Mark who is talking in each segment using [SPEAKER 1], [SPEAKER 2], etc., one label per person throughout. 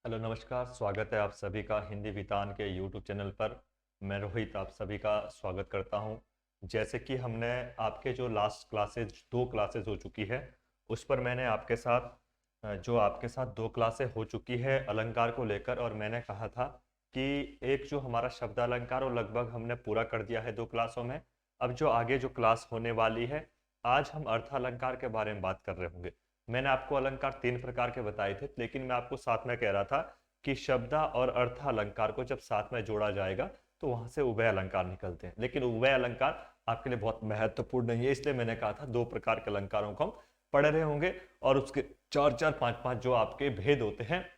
[SPEAKER 1] Hello नमस्कार, स्वागत है आप सभी का हिंदी वितान के यूट्यूब चैनल पर। मैं रोहित आप सभी का स्वागत करता हूं। जैसे कि हमने आपके जो लास्ट क्लासेज 2 क्लासेज हो चुकी है, उस पर मैंने आपके साथ जो आपके साथ 2 क्लासें हो चुकी है अलंकार को लेकर, और मैंने कहा था कि एक जो हमारा शब्द अलंकार वो लगभग हमने पूरा कर दिया है 2 क्लासों में। अब जो आगे जो क्लास होने वाली है, आज हम अर्थालंकार के बारे में बात कर रहे होंगे। मैंने आपको अलंकार 3 प्रकार के बताए थे, लेकिन मैं आपको साथ में कह रहा था कि शब्दा और अर्थ अलंकार को जब साथ में जोड़ा जाएगा तो वहां से उभय अलंकार निकलते हैं। लेकिन उभय अलंकार आपके लिए बहुत महत्वपूर्ण नहीं है, इसलिए मैंने कहा था 2 प्रकार के अलंकारों को हम पढ़ रहे होंगे, और उसके 4-4 5-5 जो आपके भेद होते हैं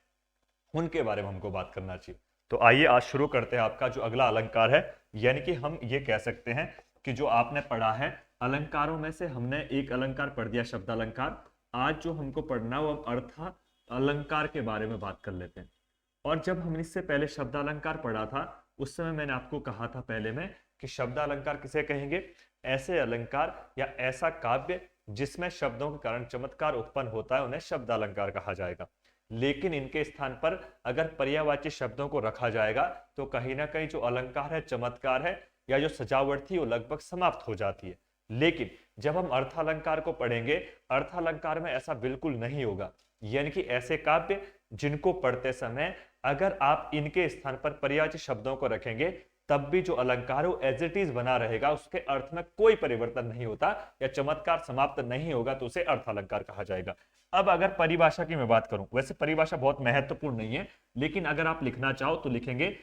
[SPEAKER 1] उनके बारे में हमको बात करना चाहिए। तो आइए आज शुरू करते हैं आपका जो अगला अलंकार है। यानी कि हम ये कह सकते हैं कि जो आपने पढ़ा है अलंकारों में से हमने एक अलंकार पढ़ दिया, शब्द अलंकार। आज जो हमको पढ़ना वो अर्थ अलंकार के बारे में बात कर लेते हैं। और जब हमने इससे पहले शब्द अलंकार पढ़ा था, उस समय मैंने आपको कहा था पहले में कि शब्द अलंकार किसे कहेंगे? ऐसे अलंकार या ऐसा काव्य जिसमें शब्दों के कारण चमत्कार उत्पन्न होता है, उन्हें शब्द अलंकार कहा जाएगा। लेकिन इनके स्थान पर अगर पर्यायवाची शब्दों को रखा जाएगा तो कहीं ना कहीं जो अलंकार है, चमत्कार है या जो सजावट थी वो लगभग समाप्त हो जाती है। लेकिन जब हम अर्थालंकार को पढ़ेंगे, अर्थालंकार में ऐसा बिल्कुल नहीं होगा। यानी कि ऐसे काव्य जिनको पढ़ते समय अगर आप इनके स्थान पर पर्यायवाची शब्दों को रखेंगे, तब भी जो अलंकार हो एज इट इज बना रहेगा, उसके अर्थ में कोई परिवर्तन नहीं होता या चमत्कार समाप्त नहीं होगा, तो उसे अर्थालंकार कहा जाएगा। अब अगर परिभाषा की मैं बात करूं, वैसे परिभाषा बहुत महत्वपूर्ण नहीं है, लेकिन अगर आप लिखना चाहो तो लिखेंगे,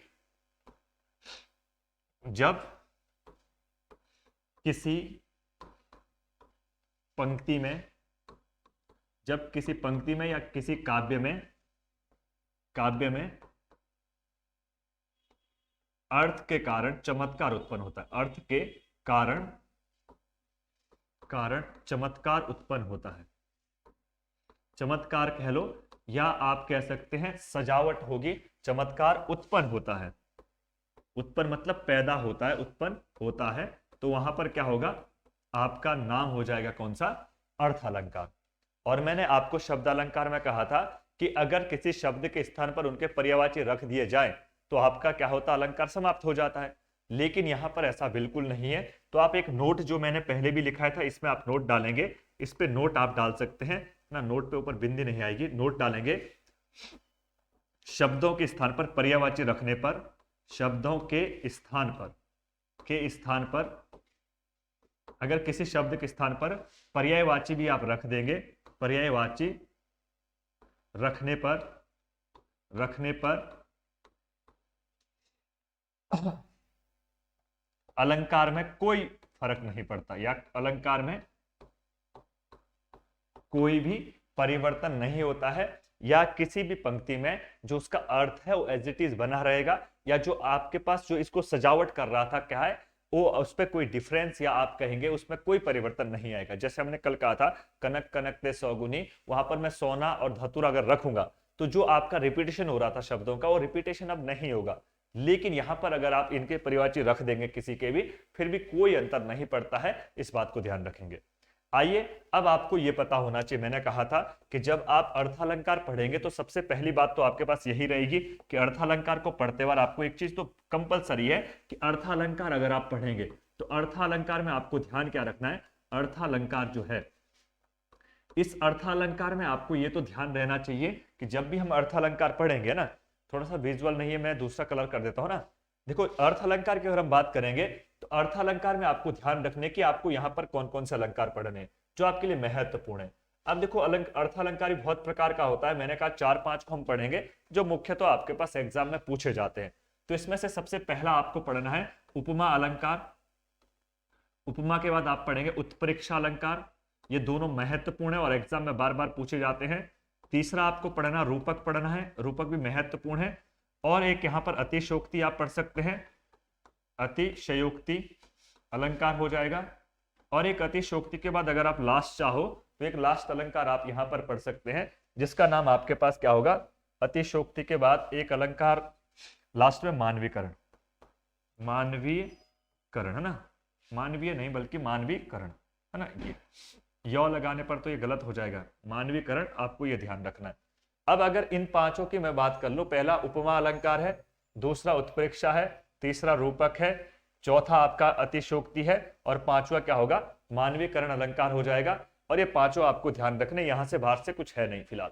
[SPEAKER 1] जब किसी पंक्ति में जब किसी पंक्ति में या किसी काव्य में अर्थ के कारण चमत्कार उत्पन्न होता है, अर्थ के कारण चमत्कार उत्पन्न होता है, चमत्कार कह लो या आप कह सकते हैं सजावट होगी, चमत्कार उत्पन्न होता है। उत्पन्न मतलब पैदा होता है, उत्पन्न होता है, तो वहां पर क्या होगा? आपका नाम हो जाएगा कौन सा? अर्थ अलंकार। और मैंने आपको शब्द अलंकार में कहा था कि अगर किसी शब्द के स्थान पर उनके पर्यायवाची रख दिए जाए तो आपका क्या होता? अलंकार समाप्त हो जाता है। लेकिन यहां पर ऐसा बिल्कुल नहीं है। तो आप एक नोट जो मैंने पहले भी लिखा था, इसमें आप नोट डालेंगे, इस पे नोट आप डाल सकते हैं ना, नोट पे ऊपर बिंदी नहीं आएगी, नोट डालेंगे। शब्दों के स्थान पर पर्यायवाची रखने पर, शब्दों के स्थान पर अगर किसी शब्द के स्थान पर पर्यायवाची भी आप रख देंगे, पर्यायवाची रखने पर अलंकार में कोई फर्क नहीं पड़ता, या अलंकार में कोई भी परिवर्तन नहीं होता है, या किसी भी पंक्ति में जो उसका अर्थ है वो एज इट इज बना रहेगा, या जो आपके पास जो इसको सजावट कर रहा था क्या है वो, उस पर कोई डिफरेंस या आप कहेंगे उसमें कोई परिवर्तन नहीं आएगा। जैसे हमने कल कहा था कनक कनक ते सौगुनी, वहां पर मैं सोना और धतुर अगर रखूंगा तो जो आपका रिपीटेशन हो रहा था शब्दों का, वो रिपीटेशन अब नहीं होगा। लेकिन यहां पर अगर आप इनके परिवाची रख देंगे किसी के भी, फिर भी कोई अंतर नहीं पड़ता है, इस बात को ध्यान रखेंगे। आइए, अब आपको यह पता होना चाहिए, मैंने कहा था कि जब आप अर्थालंकार पढ़ेंगे तो सबसे पहली बात तो आपके पास यही रहेगी कि अर्थालंकार को पढ़ते बार आपको एक चीज तो कंपलसरी है कि अर्थालंकार अगर आप पढ़ेंगे तो अर्थालंकार में आपको ध्यान क्या रखना है? अर्थालंकार जो है, इस अर्थालंकार में आपको यह तो ध्यान रहना चाहिए कि जब भी हम अर्थालंकार पढ़ेंगे ना, थोड़ा सा विजुअल नहीं है, मैं दूसरा कलर कर देता हूं ना। देखो, अर्थ अलंकार की अगर हम बात करेंगे तो अर्थ अलंकार में आपको ध्यान रखने की आपको यहां पर कौन कौन से अलंकार पढ़ने हैं जो आपके लिए महत्वपूर्ण है। अब देखो, अर्थ अलंकार बहुत प्रकार का होता है, मैंने कहा 4-5 को हम पढ़ेंगे जो मुख्य तो आपके पास एग्जाम में पूछे जाते हैं। तो इसमें से सबसे पहला आपको पढ़ना है उपमा अलंकार। उपमा के बाद आप पढ़ेंगे उत्प्रेक्षा अलंकार, ये दोनों महत्वपूर्ण है और एग्जाम में बार बार पूछे जाते हैं। तीसरा आपको पढ़ना रूपक पढ़ना है, रूपक भी महत्वपूर्ण है। और एक यहां पर अतिशयोक्ति आप पढ़ सकते हैं, अतिशयोक्ति अलंकार हो जाएगा। और एक अतिशयोक्ति के बाद अगर आप लास्ट चाहो तो एक लास्ट अलंकार आप यहां पर पढ़ सकते हैं, जिसका नाम आपके पास क्या होगा? अतिशयोक्ति के बाद एक अलंकार लास्ट में मानवीकरण, मानवीकरण है ना, मानवीय नहीं बल्कि मानवीकरण है ना। ये लगाने पर तो ये गलत हो जाएगा, मानवीकरण आपको ये ध्यान रखना है। अब अगर इन पांचों की मैं बात कर लूं, पहला उपमा अलंकार है, दूसरा उत्प्रेक्षा है, तीसरा रूपक है, चौथा आपका अतिशोक्ति है, और पांचवा क्या होगा, मानवीकरण अलंकार हो जाएगा। और ये पांचों आपको ध्यान रखने, यहां से बाहर से कुछ है नहीं फिलहाल।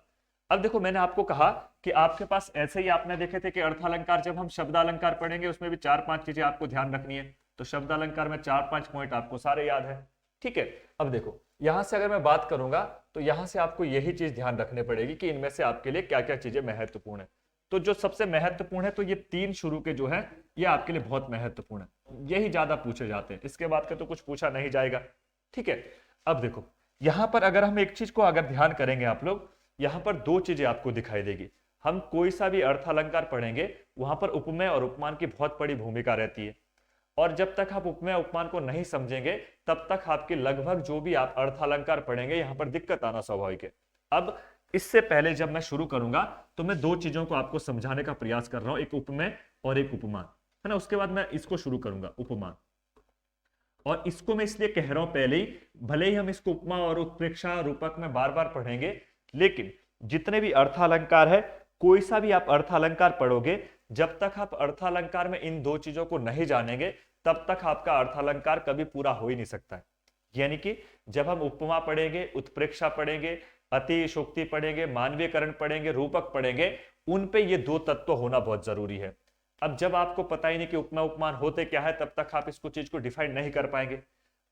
[SPEAKER 1] अब देखो मैंने आपको कहा कि आपके पास ऐसे ही आपने देखे थे कि अर्थालंकार, जब हम शब्दालंकार पढ़ेंगे उसमें भी 4-5 चीजें आपको ध्यान रखनी है। तो शब्दालंकार में 4-5 पॉइंट आपको सारे याद है, ठीक है। अब देखो यहां से अगर मैं बात करूंगा तो यहां से आपको यही चीज ध्यान रखनी पड़ेगी कि इनमें से आपके लिए क्या क्या चीजें महत्वपूर्ण है। तो जो सबसे महत्वपूर्ण है, तो ये 3 शुरू के जो है ये आपके लिए बहुत महत्वपूर्ण है, यही ज्यादा पूछे जाते हैं, इसके बाद का तो कुछ पूछा नहीं जाएगा, ठीक है। अब देखो यहां पर अगर हम एक चीज को अगर ध्यान करेंगे आप लोग, यहां पर 2 चीजें आपको दिखाई देगी। हम कोई सा भी अर्थालंकार पढ़ेंगे वहां पर उपमेय और उपमान की बहुत बड़ी भूमिका रहती है, और जब तक आप उपमेय उपमान को नहीं समझेंगे तब तक आपके लगभग जो भी आप अर्थालंकार पढ़ेंगे यहां पर दिक्कत आना स्वाभाविक है। अब इससे पहले जब मैं शुरू करूंगा तो मैं 2 चीजों को आपको समझाने का प्रयास कर रहा हूं, एक उपमेय और एक उपमान, है ना। उसके बाद मैं इसको शुरू करूंगा उपमान, और इसको मैं इसलिए कह रहा हूं पहले ही, भले ही हम इसको उपमा और उत्प्रेक्षा रूपक में बार बार पढ़ेंगे, लेकिन जितने भी अर्थालंकार है, कोई सा भी आप अर्थालंकार पढ़ोगे, जब तक आप अर्थालंकार में इन 2 चीजों को नहीं जानेंगे तब तक आपका अर्थालंकार कभी पूरा हो ही नहीं सकता है। यानी कि जब हम उपमा पढ़ेंगे, उत्प्रेक्षा पढ़ेंगे, अतिशोक्ति पढ़ेंगे, मानवीयकरण पढ़ेंगे, रूपक पढ़ेंगे, उन पे ये 2 तत्व होना बहुत जरूरी है। अब जब आपको पता ही नहीं कि उपमा उपमान होते क्या है, तब तक आप इसको चीज को डिफाइन नहीं कर पाएंगे।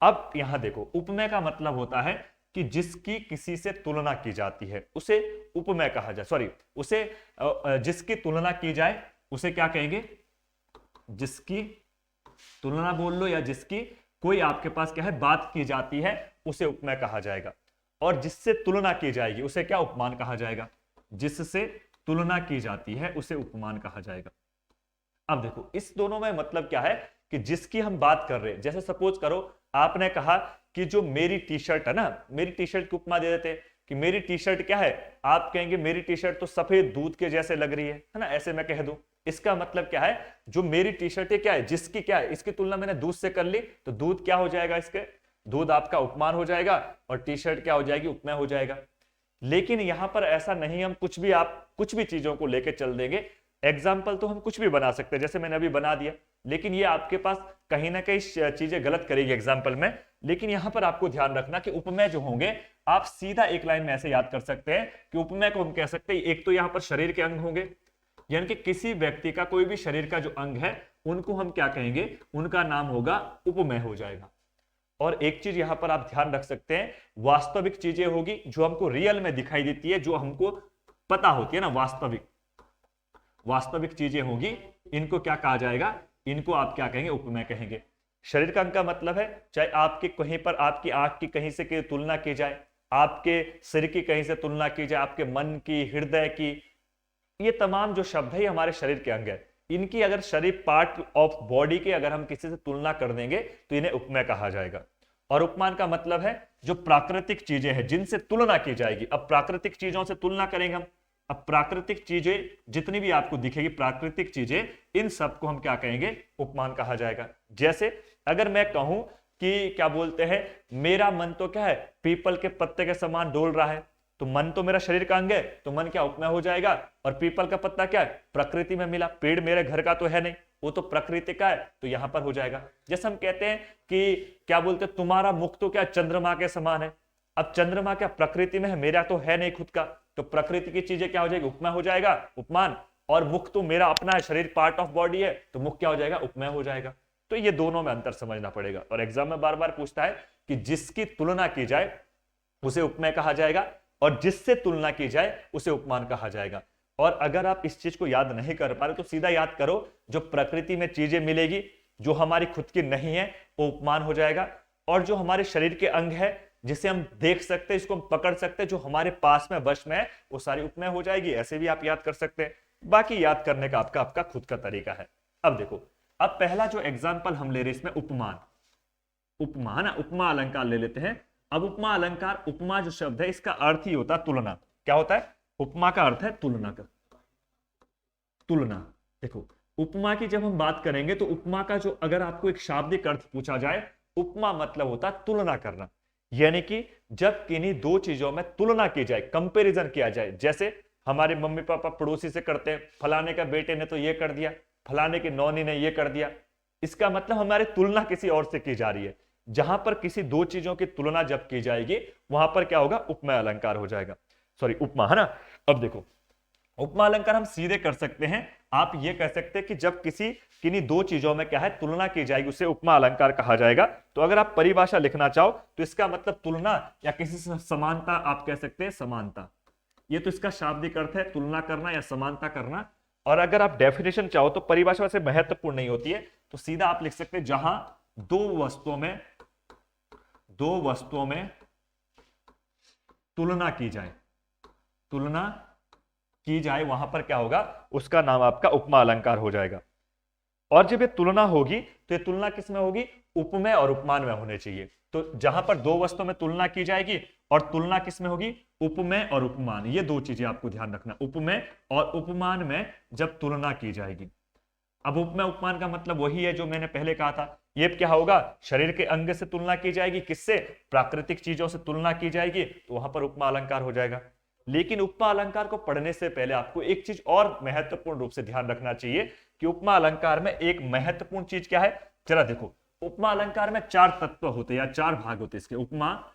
[SPEAKER 1] अब यहां देखो, उपमेय का मतलब होता है कि जिसकी किसी से तुलना की जाती है उसे उपमेय कहा जाए, सॉरी उसे जिसकी तुलना की जाए उसे क्या कहेंगे, जिसकी तुलना बोल लो, या जिसकी कोई आपके पास क्या है बात की जाती है उसे उपमेय कहा जाएगा, और जिससे तुलना की जाएगी उसे क्या उपमान कहा जाएगा, जिससे तुलना की जाती है उसे उपमान कहा जाएगा। अब देखो इस दोनों में मतलब क्या है कि जिसकी हम बात कर रहे हैं, जैसे सपोज करो आपने कहा कि जो मेरी टी शर्ट है ना, मेरी टी शर्ट की उपमा दे देते कि मेरी टी शर्ट क्या है, आप कहेंगे मेरी टी शर्ट तो सफेद दूध के जैसे लग रही है ना, ऐसे मैं कह दूं। इसका मतलब क्या है, जो मेरी टी शर्ट है क्या है, जिसकी क्या है, इसकी तुलना मैंने दूध से कर ली, तो दूध क्या हो जाएगा, इसके दूध आपका उपमान हो जाएगा, और टी शर्ट क्या हो जाएगी, उपमेय हो जाएगा। लेकिन यहां पर ऐसा नहीं, हम कुछ भी चीजों को लेकर चल देंगे। एग्जाम्पल तो हम कुछ भी बना सकते हैं, जैसे मैंने अभी बना दिया, लेकिन ये आपके पास कहीं ना कहीं चीजें गलत करेगी एग्जाम्पल में। लेकिन यहां पर आपको ध्यान रखना कि उपमेय जो होंगे आप सीधा एक लाइन में ऐसे याद कर सकते हैं कि उपमेय को हम कह सकते हैं, एक तो यहां पर शरीर के अंग होंगे, यानी कि किसी व्यक्ति का कोई भी शरीर का जो अंग है उनको हम क्या कहेंगे, उनका नाम होगा उपमेय हो जाएगा। और एक चीज यहां पर आप ध्यान रख सकते हैं, वास्तविक चीजें होगी जो हमको रियल में दिखाई देती है, जो हमको पता होती है ना, वास्तविक चीजें होगी, इनको क्या कहा जाएगा, इनको आप क्या कहेंगे, उपमेय कहेंगे। शरीर का अंग का मतलब है चाहे आपके कहीं पर आपकी आंख की कहीं से तुलना की जाए, आपके सिर की कहीं से तुलना की जाए, आपके मन की, हृदय की, ये तमाम जो शब्द है ये हमारे शरीर के अंग है, इनकी अगर शरीर पार्ट ऑफ बॉडी की अगर हम किसी से तुलना कर देंगे तो इन्हें उपमेय कहा जाएगा। और उपमान का मतलब है जो प्राकृतिक चीजें हैं जिनसे तुलना की जाएगी। अब प्राकृतिक चीजों से तुलना करेंगे हम, अब प्राकृतिक चीजें जितनी भी आपको दिखेगी, प्राकृतिक चीजें, इन सबको हम क्या कहेंगे, उपमान कहा जाएगा। जैसे अगर मैं कहूं कि क्या बोलते हैं, मेरा मन तो क्या है, पीपल के पत्ते के समान डोल रहा है, तो मन तो मेरा शरीर का अंग है, तो मन क्या उपमेय हो जाएगा। और पीपल का पत्ता क्या है, प्रकृति में मिला, पेड़ मेरे घर का तो है नहीं, वो तो प्रकृति का है, तो यहां पर हो जाएगा। जैसे हम कहते हैं कि क्या बोलते हैं, तुम्हारा मुख तो क्या चंद्रमा के समान है, अब चंद्रमा क्या प्रकृति में है, मेरा तो है नहीं खुद का, तो प्रकृति की चीजें क्या हो जाएगी, उपमेय हो जाएगा, उपमान। और मुख तो मेरा अपना है, शरीर पार्ट ऑफ बॉडी है, तो मुख क्या हो जाएगा, उपमेय हो जाएगा। तो ये दोनों में अंतर समझना पड़ेगा। और एग्जाम में बार बार पूछता है कि जिसकी तुलना की जाए उसे उपमेय कहा जाएगा, और जिससे तुलना की जाए उसे उपमान कहा जाएगा। और अगर आप इस चीज को याद नहीं कर पा रहे तो सीधा याद करो, जो प्रकृति में चीजें मिलेगी जो हमारी खुद की नहीं है वो उपमान हो जाएगा, और जो हमारे शरीर के अंग है जिसे हम देख सकते हैं, इसको हम पकड़ सकते हैं, जो हमारे पास में वश में है, वो सारी उपमेय हो जाएगी। ऐसे भी आप याद कर सकते हैं, बाकी याद करने का आपका खुद का तरीका है। अब देखो, अब पहला जो एग्जाम्पल हम ले रहे हैं इसमें उपमान, उपमा अलंकार ले लेते हैं। अब उपमा अलंकार, उपमा जो शब्द है इसका अर्थ ही होता है तुलना। क्या होता है, उपमा का अर्थ है तुलना का, तुलना। देखो उपमा की जब हम बात करेंगे तो उपमा का जो अगर आपको एक शाब्दिक अर्थ पूछा जाए, उपमा मतलब होता है तुलना करना, यानी कि जब किन्हीं 2 चीजों में तुलना की जाए, कंपैरिजन किया जाए। जैसे हमारे मम्मी पापा पड़ोसी से करते हैं, फलाने का बेटे ने तो ये कर दिया, फलाने की नौनी ने ये कर दिया। इसका मतलब हमारी तुलना किसी और से की जा रही है। जहां पर किसी दो चीजों की तुलना जब की जाएगी वहां पर क्या होगा, उपमेय अलंकार हो जाएगा, सॉरी उपमा, है ना। अब देखो उपमा अलंकार हम सीधे कर सकते हैं। आप ये कह सकते हैं कि जब किसी किन्हीं दो चीजों में क्या है तुलना की जाएगी उसे उपमा अलंकार कहा जाएगा। तो अगर आप परिभाषा लिखना चाहो तो इसका मतलब तुलना या किसी से समानता आप कह सकते हैं, समानता। ये तो इसका शाब्दिक अर्थ है, तुलना करना या समानता करना। और अगर आप डेफिनेशन चाहो तो परिभाषा वैसे महत्वपूर्ण नहीं होती है, तो सीधा आप लिख सकते हैं जहां दो वस्तुओं में तुलना की जाए, तुलना की जाए वहां पर क्या होगा, उसका नाम आपका उपमा अलंकार हो जाएगा। और जब ये तुलना होगी तो ये तुलना किसमें होगी, उपमेय और उपमान में होने चाहिए। तो जहां पर दो वस्तुओं में तुलना की जाएगी और तुलना किसमें होगी, उपमेय और उपमान, ये दो चीजें आपको ध्यान रखना, उपमेय और उपमान में जब तुलना की जाएगी। अब उपमेय उपमान का मतलब वही है जो मैंने पहले कहा था। ये क्या होगा, शरीर के अंग से तुलना की जाएगी, किससे, प्राकृतिक चीजों से तुलना की जाएगी, तो वहां पर उपमा अलंकार हो जाएगा। लेकिन उपमा अलंकार को पढ़ने से पहले आपको एक चीज और महत्वपूर्ण रूप से ध्यान रखना चाहिए कि उपमा अलंकार में एक महत्वपूर्ण चीज क्या है। जरा देखो, उपमा अलंकार में चार तत्व होते हैं या चार भाग होते हैं इसके। उपमा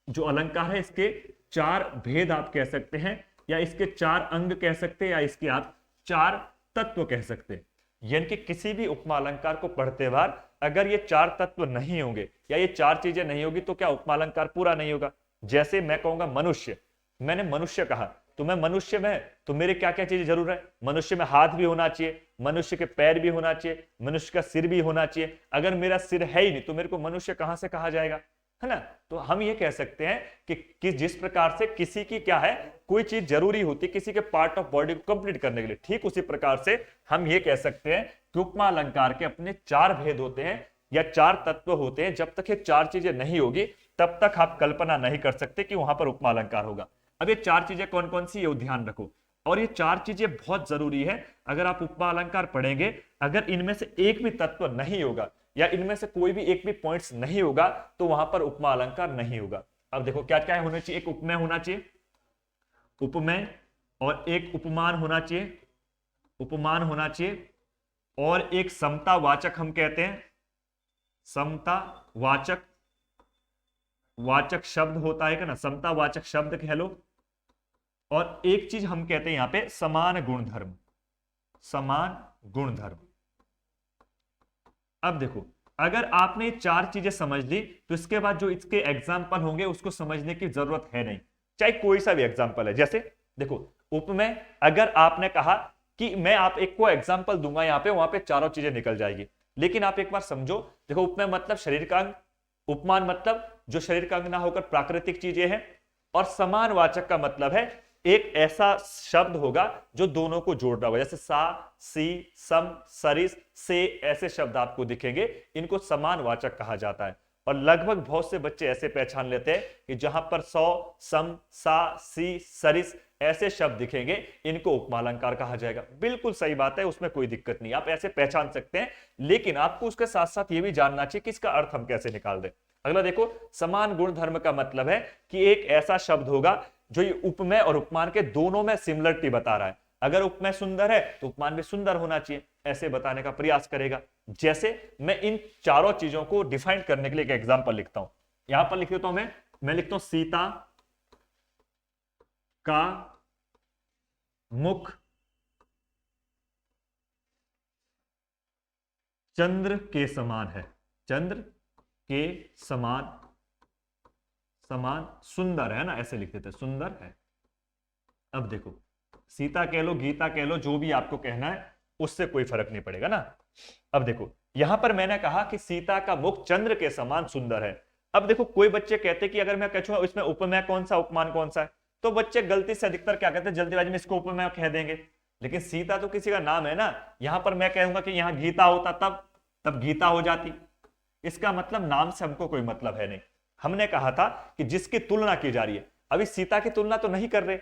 [SPEAKER 1] जो अलंकार है इसके चार भेद आप कह सकते हैं, या इसके चार अंग कह सकते हैं, या इसके आप चार तत्व कह सकते हैं। यानी कि किसी भी उपमा अलंकार को पढ़ते बार अगर ये चार तत्व नहीं होंगे या ये चार चीजें नहीं होगी तो क्या उपमा अलंकार पूरा नहीं होगा। जैसे मैं कहूंगा मनुष्य, मैंने मनुष्य कहा तो मैं मनुष्य में तो मेरे क्या क्या चीजें जरूर है, मनुष्य में हाथ भी होना चाहिए, मनुष्य के पैर भी होना चाहिए, मनुष्य का सिर भी होना चाहिए। अगर मेरा सिर है ही नहीं तो मेरे को मनुष्य कहां से कहा जाएगा, है ना। तो हम ये कह सकते हैं कि जिस प्रकार से किसी की क्या है कोई चीज जरूरी होती है किसी के पार्ट ऑफ बॉडी को कंप्लीट करने के लिए, ठीक उसी प्रकार से हम ये कह सकते हैं कि उपमा अलंकार के अपने चार भेद होते हैं या चार तत्व होते हैं। जब तक ये चार चीजें नहीं होगी तब तक आप कल्पना नहीं कर सकते कि वहां पर उपमा अलंकार होगा। अब ये चार चीजें कौन कौन सी, ये ध्यान रखो। और ये चार चीजें बहुत जरूरी है। अगर आप उपमा अलंकार पढ़ेंगे, अगर इनमें से एक भी तत्व नहीं होगा या इनमें से कोई भी एक भी पॉइंट्स नहीं होगा तो वहां पर उपमा अलंकार नहीं होगा। अब देखो क्या क्या होना चाहिए, एक उपमेय होना चाहिए, उपमेय, और एक उपमान होना चाहिए, उपमान होना चाहिए, और एक समतावाचक हम कहते हैं, समतावाचक शब्द होता है ना, समतावाचक शब्द कह लो। और एक चीज हम कहते हैं यहां पे समान गुणधर्म, समान गुणधर्म। अब देखो अगर आपने ये चार चीजें समझ ली तो इसके बाद जो इसके एग्जाम्पल होंगे उसको समझने की जरूरत है नहीं, चाहे कोई सा भी एग्जाम्पल है। जैसे देखो उपमेय, अगर आपने कहा कि मैं आप एक को एग्जाम्पल दूंगा यहां पे, वहां पे चारों चीजें निकल जाएगी। लेकिन आप एक बार समझो, देखो उपमेय मतलब शरीर का अंग, उपमान मतलब जो शरीर का अंग ना होकर प्राकृतिक चीजें हैं, और समानवाचक का मतलब है एक ऐसा शब्द होगा जो दोनों को जोड़ रहा होगा। जैसे सा, सी, सम, सरिस, से, ऐसे शब्द आपको दिखेंगे, इनको समानवाचक कहा जाता है। और लगभग बहुत से बच्चे ऐसे पहचान लेते हैं कि जहां पर सौ, सम, सा, सी, सरिस ऐसे शब्द दिखेंगे इनको उपमा अलंकार कहा जाएगा। बिल्कुल सही बात है, उसमें कोई दिक्कत नहीं, आप ऐसे पहचान सकते हैं। लेकिन आपको उसके साथ साथ ये भी जानना चाहिए कि इसका अर्थ हम कैसे निकाल दें। अगला देखो, समान गुण धर्म का मतलब है कि एक ऐसा शब्द होगा जो ये उपमेय और उपमान के दोनों में सिमिलरिटी बता रहा है। अगर उपमेय सुंदर है तो उपमान भी सुंदर होना चाहिए, ऐसे बताने का प्रयास करेगा। जैसे मैं इन चारों चीजों को डिफाइन करने के लिए एक एग्जांपल लिखता हूं, यहां पर लिख देता हूं मैं लिखता हूं सीता का मुख चंद्र के समान है, चंद्र के समान सुंदर है ना, ऐसे लिख देते, सुंदर है। अब देखो सीता कह लो, गीता कह लो, जो भी आपको कहना है उससे कोई फर्क नहीं पड़ेगा ना। अब देखो यहां पर मैंने कहा कि सीता का मुख चंद्र के समान सुंदर है। अब देखो कोई बच्चे कहते कि अगर मैं कहूं इसमें उपमेय कौन सा उपमान कौन सा है, तो बच्चे गलती से अधिकतर क्या कहते हैं, जल्दीबाजी में इसको उपमेय कह देंगे। लेकिन सीता तो किसी का नाम है ना, यहां पर मैं कहूंगा कि यहां गीता होता तब गीता हो जाती। इसका मतलब नाम से हमको कोई मतलब है नहीं। हमने कहा था कि जिसकी तुलना की जा रही है, अभी सीता की तुलना तो नहीं कर रहे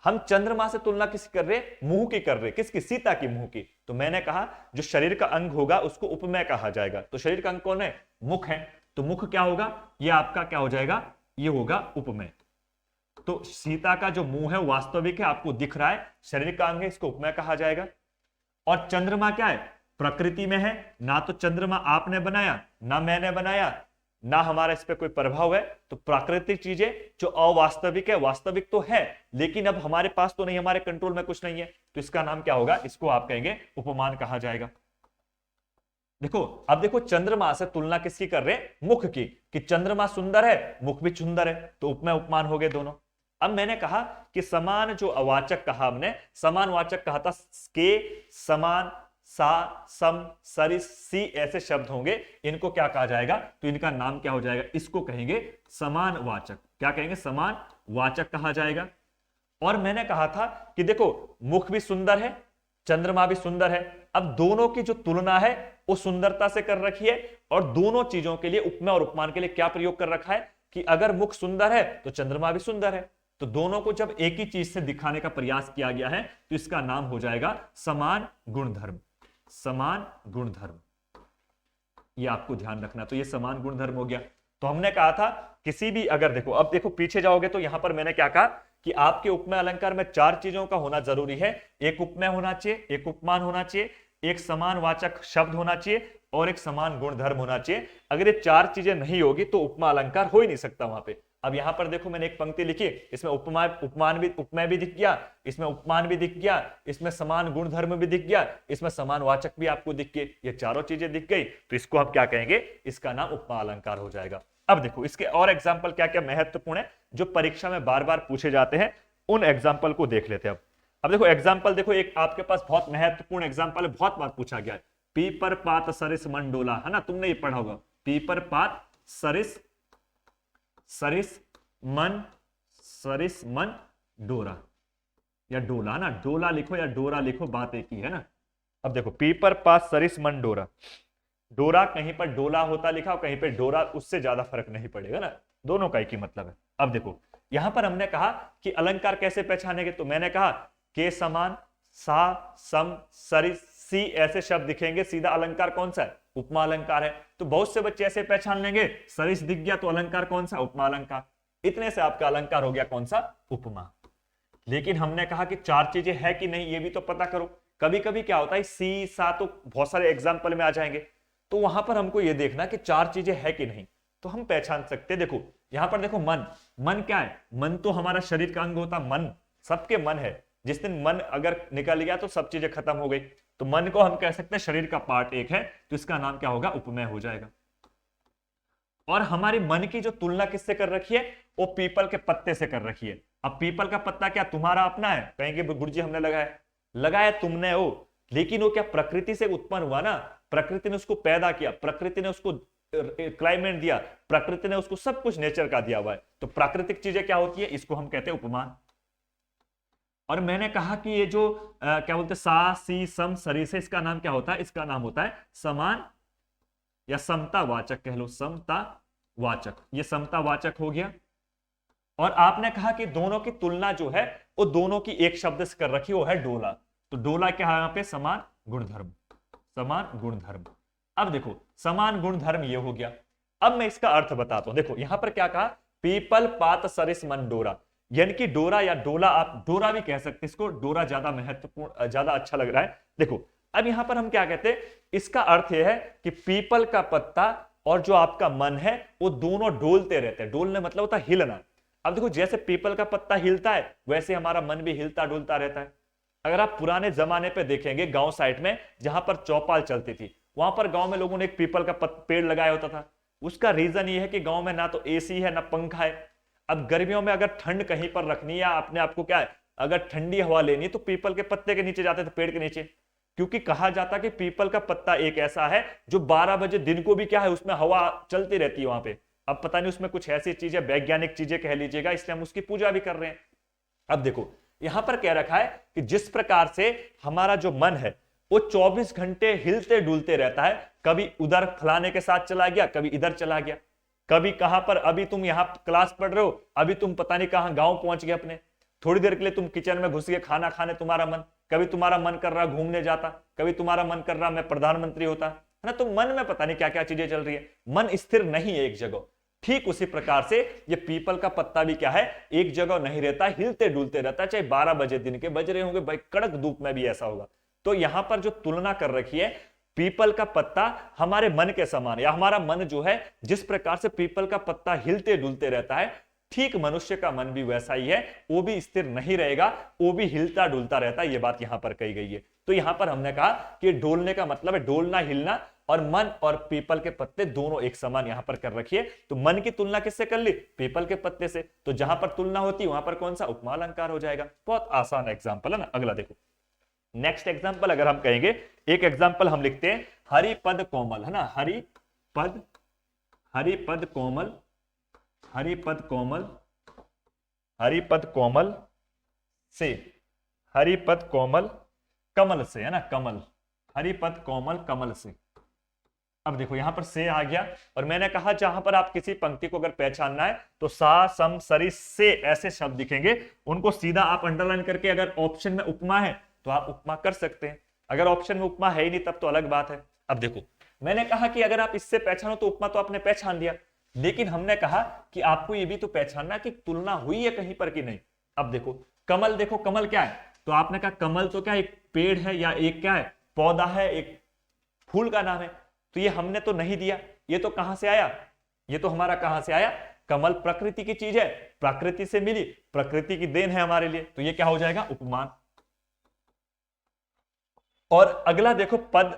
[SPEAKER 1] हम, चंद्रमा से तुलना किसकी कर रहे, मुंह की कर रहे, किसकी, सीता की मुंह की। तो मैंने कहा जो शरीर का अंग होगा उसको उपमेय कहा जाएगा। तो शरीर का अंग कौन है, मुख है, तो मुख क्या होगा, ये आपका क्या हो जाएगा, ये होगा उपमेय। तो सीता का जो मुंह है वो वास्तविक है, आपको दिख रहा है, शरीर का अंग है, इसको उपमेय कहा जाएगा। और चंद्रमा क्या है, प्रकृति में है, ना तो चंद्रमा आपने बनाया, ना मैंने बनाया, ना हमारा इस पे कोई प्रभाव है। तो प्राकृतिक चीजें जो अवास्तविक है, वास्तविक तो है लेकिन अब हमारे पास तो नहीं, हमारे कंट्रोल में कुछ नहीं है, तो इसका नाम क्या होगा, इसको आप कहेंगे उपमान कहा जाएगा। देखो अब देखो, चंद्रमा से तुलना किसकी कर रहे हैं, मुख की, कि चंद्रमा सुंदर है, मुख भी सुंदर है, तो उपमेय उपमान हो गए दोनों। अब मैंने कहा कि समान जो अवाचक कहा हमने, समान वाचक कहा था के, समान, सा, सम, सरिस, सी ऐसे शब्द होंगे, इनको क्या कहा जाएगा, तो इनका नाम क्या हो जाएगा, इसको कहेंगे समान वाचक। क्या कहेंगे, समान वाचक कहा जाएगा। और मैंने कहा था कि देखो मुख भी सुंदर है, चंद्रमा भी सुंदर है, अब दोनों की जो तुलना है वो सुंदरता से कर रखी है, और दोनों चीजों के लिए उपमेय और उपमान के लिए क्या प्रयोग कर रखा है कि अगर मुख सुंदर है तो चंद्रमा भी सुंदर है, तो दोनों को जब एक ही चीज से दिखाने का प्रयास किया गया है तो इसका नाम हो जाएगा समान गुणधर्म। समान गुणधर्म, ये आपको ध्यान रखना, तो ये समान गुणधर्म हो गया। तो हमने कहा था किसी भी, अगर देखो अब देखो पीछे जाओगे तो यहां पर मैंने क्या कहा कि आपके उपमेय अलंकार में 4 चीजों का होना जरूरी है, एक उपमेय होना चाहिए, एक उपमान होना चाहिए, एक समान वाचक शब्द होना चाहिए और एक समान गुणधर्म होना चाहिए। अगर ये 4 चीजें नहीं होगी तो उपमा अलंकार हो ही नहीं सकता वहां पे। अब यहां पर देखो मैंने एक पंक्ति लिखी, इसमें उपमेय भी दिख गया, इसमें उपमान भी दिख गया, इसमें समान गुणधर्म भी दिख गया, इसमें समान वाचक भी आपको दिख गए, ये चारों चीजें दिख गई, तो इसको आप क्या कहेंगे, इसका नाम उपमा अलंकार हो जाएगा। अब देखो इसके और एग्जाम्पल क्या क्या महत्वपूर्ण है जो परीक्षा में बार बार पूछे जाते हैं, उन एग्जाम्पल को देख लेते हैं। अब देखो एग्जाम्पल, देखो एक आपके पास बहुत महत्वपूर्ण एग्जाम्पल है, बहुत बार पूछा गया है, पीपर पात सरिस मन डोला, है ना, तुमने ये पढ़ा होगा, पीपर पात सरिस, सरिस मन डोरा, या डोला ना, डोला लिखो या डोरा लिखो, बात एक ही है ना। अब देखो पीपर पात सरिस मन डोरा, डोरा कहीं पर डोला होता लिखा और कहीं पर डोरा, उससे ज्यादा फर्क नहीं पड़ेगा ना, दोनों का एक ही मतलब है। अब देखो यहां पर हमने कहा कि अलंकार कैसे पहचानेंगे, तो मैंने कहा के समान, सा, सम, सरिस, सी ऐसे शब्द दिखेंगे, सीधा अलंकार कौन सा है, उपमा अलंकार है। तो बहुत से बच्चे ऐसे पहचान लेंगे, सरिस दिख गया तो अलंकार कौन सा, उपमा अलंकार, इतने से आपका अलंकार हो गया कौन सा, उपमा। लेकिन हमने कहा कि 4 चीजें है कि नहीं ये भी तो पता करो। कभी कभी क्या होता है, सी, सा तो बहुत सारे एग्जाम्पल में आ जाएंगे, तो वहां पर हमको ये देखना कि 4 चीजें है कि नहीं, तो हम पहचान सकते। देखो यहां पर देखो मन, मन क्या है, मन तो हमारा शरीर का अंग होता, मन सबके मन है, जिस दिन मन अगर निकल गया तो सब चीजें खत्म हो गई, तो मन को हम कह सकते हैं शरीर का पार्ट एक है, तो इसका नाम क्या होगा, उपमेय हो जाएगा। और हमारी मन की जो तुलना किससे कर रखी है, वो पीपल के पत्ते से कर रखी है। अब पीपल का पत्ता क्या तुम्हारा अपना है, कहेंगे गुरुजी हमने लगाया, लगाया तुमने हो, लेकिन वो क्या प्रकृति से उत्पन्न हुआ ना, प्रकृति ने उसको पैदा किया, प्रकृति ने उसको क्लाइमेट दिया, प्रकृति ने उसको सब कुछ नेचर का दिया हुआ है, तो प्राकृतिक चीजें क्या होती है, इसको हम कहते हैं उपमान। और मैंने कहा कि ये जो क्या बोलते हैं, सा, सी, सम, सरिस, इसका नाम क्या होता है, इसका नाम होता है समान या समता वाचक कह लो, समता वाचक, ये समता वाचक हो गया। और आपने कहा कि दोनों की तुलना जो है वो दोनों की एक शब्द से कर रखी, वो है डोला, तो डोला क्या है यहाँ पे, समान गुणधर्म, समान गुणधर्म। अब देखो समान गुणधर्म ये हो गया। अब मैं इसका अर्थ बताता हूं, देखो यहां पर क्या कहा, पीपल पात सरिस मन डोरा, यानी कि डोरा या डोला, आप डोरा भी कह सकते, इसको डोरा ज्यादा महत्वपूर्ण, ज्यादा अच्छा लग रहा है। देखो अब यहां पर हम क्या कहते हैं, इसका अर्थ यह है कि पीपल का पत्ता और जो आपका मन है वो दोनों डोलते रहते हैं, डोलने मतलब होता है हिलना। अब देखो जैसे पीपल का पत्ता हिलता है वैसे हमारा मन भी हिलता डुलता रहता है। अगर आप पुराने जमाने पे देखेंगे गांव साइड में जहां पर चौपाल चलती थी, वहां पर गांव में लोगों ने एक पीपल का पेड़ लगाया होता था। उसका रीजन ये है कि गांव में ना तो एसी है ना पंखा है। अब गर्मियों में अगर ठंड कहीं पर रखनी है, अपने आपको क्या है, अगर ठंडी हवा लेनी तो पीपल के पत्ते के नीचे जाते थे, पेड़ के नीचे, क्योंकि कहा जाता कि पीपल का पत्ता एक ऐसा है जो 12 बजे दिन को भी क्या है उसमें हवा चलती रहती है वहां पे। अब पता नहीं उसमें कुछ ऐसी चीजें, वैज्ञानिक चीजें कह लीजिएगा, इसलिए हम उसकी पूजा भी कर रहे हैं। अब देखो यहां पर कह रखा है कि जिस प्रकार से हमारा जो मन है वो 24 घंटे हिलते डुलते रहता है, कभी उधर फलाने के साथ चला गया, कभी इधर चला गया, कभी कहां पर, अभी तुम यहां क्लास पढ़ रहे हो, अभी तुम पता नहीं कहां गांव पहुंच गए अपने, थोड़ी देर के लिए तुम किचन में घुस गए खाना खाने, तुम्हारा मन, कभी तुम्हारा मन कर रहा घूमने जाता, कभी तुम्हारा मन कर रहा मैं प्रधानमंत्री होता, है ना। तो मन में पता नहीं क्या क्या चीजें चल रही है, मन स्थिर नहीं है एक जगह। ठीक उसी प्रकार से ये पीपल का पत्ता भी क्या है, एक जगह नहीं रहता, हिलते डुलते रहता है, चाहे 12 बजे दिन के बज रहे होंगे भाई, कड़क धूप में भी ऐसा होगा। तो यहां पर जो तुलना कर रखी है, पीपल का पत्ता हमारे मन के समान, या हमारा मन जो है जिस प्रकार से पीपल का पत्ता हिलते डुलते रहता है, ठीक मनुष्य का मन भी वैसा ही है, वो भी स्थिर नहीं रहेगा, वो भी हिलता डुलता रहता है, ये बात यहां पर कही गई है। तो यहां पर हमने कहा कि डोलने का मतलब है डोलना, हिलना, और मन और पीपल के पत्ते दोनों एक समान यहां पर कर रखिए। तो मन की तुलना किससे कर ली, पीपल के पत्ते से, तो जहां पर तुलना होती है वहां पर कौन सा, उपमा अलंकार हो जाएगा। बहुत आसान एग्जांपल है ना। अगला देखो, नेक्स्ट एग्जांपल अगर हम कहेंगे, एक एग्जांपल हम लिखते हैं हरिपद कोमल, है ना, हरिपद कोमल, हरिपद कोमल, हरिपद कोमल से, हरिपद कोमल कमल से, है ना, कमल, हरिपद कोमल कमल से। अब देखो यहां पर से आ गया, और मैंने कहा जहां पर आप किसी पंक्ति को अगर पहचानना है तो सा सम सरी से ऐसे शब्द दिखेंगे, उनको सीधा आप अंडरलाइन करके, अगर ऑप्शन में उपमा है तो आप उपमा कर सकते हैं, अगर ऑप्शन में उपमा है ही नहीं तब तो अलग बात है। अब देखो मैंने कहा कि अगर आप इससे पहचानो तो उपमा तो आपने पहचान लिया, लेकिन हमने कहा कि आपको ये भी तो पहचानना कि तुलना हुई है कहीं पर कि नहीं। अब देखो कमल, देखो कमल क्या है, तो आपने कहा कमल तो क्या एक पेड़ है या एक क्या है, पौधा है, एक फूल का नाम है, तो ये हमने तो नहीं दिया, ये तो कहां से आया, ये तो हमारा कहां से आया, कमल प्रकृति की चीज है, प्रकृति से मिली, प्रकृति की देन है हमारे लिए, तो ये क्या हो जाएगा, उपमान। और अगला देखो पद,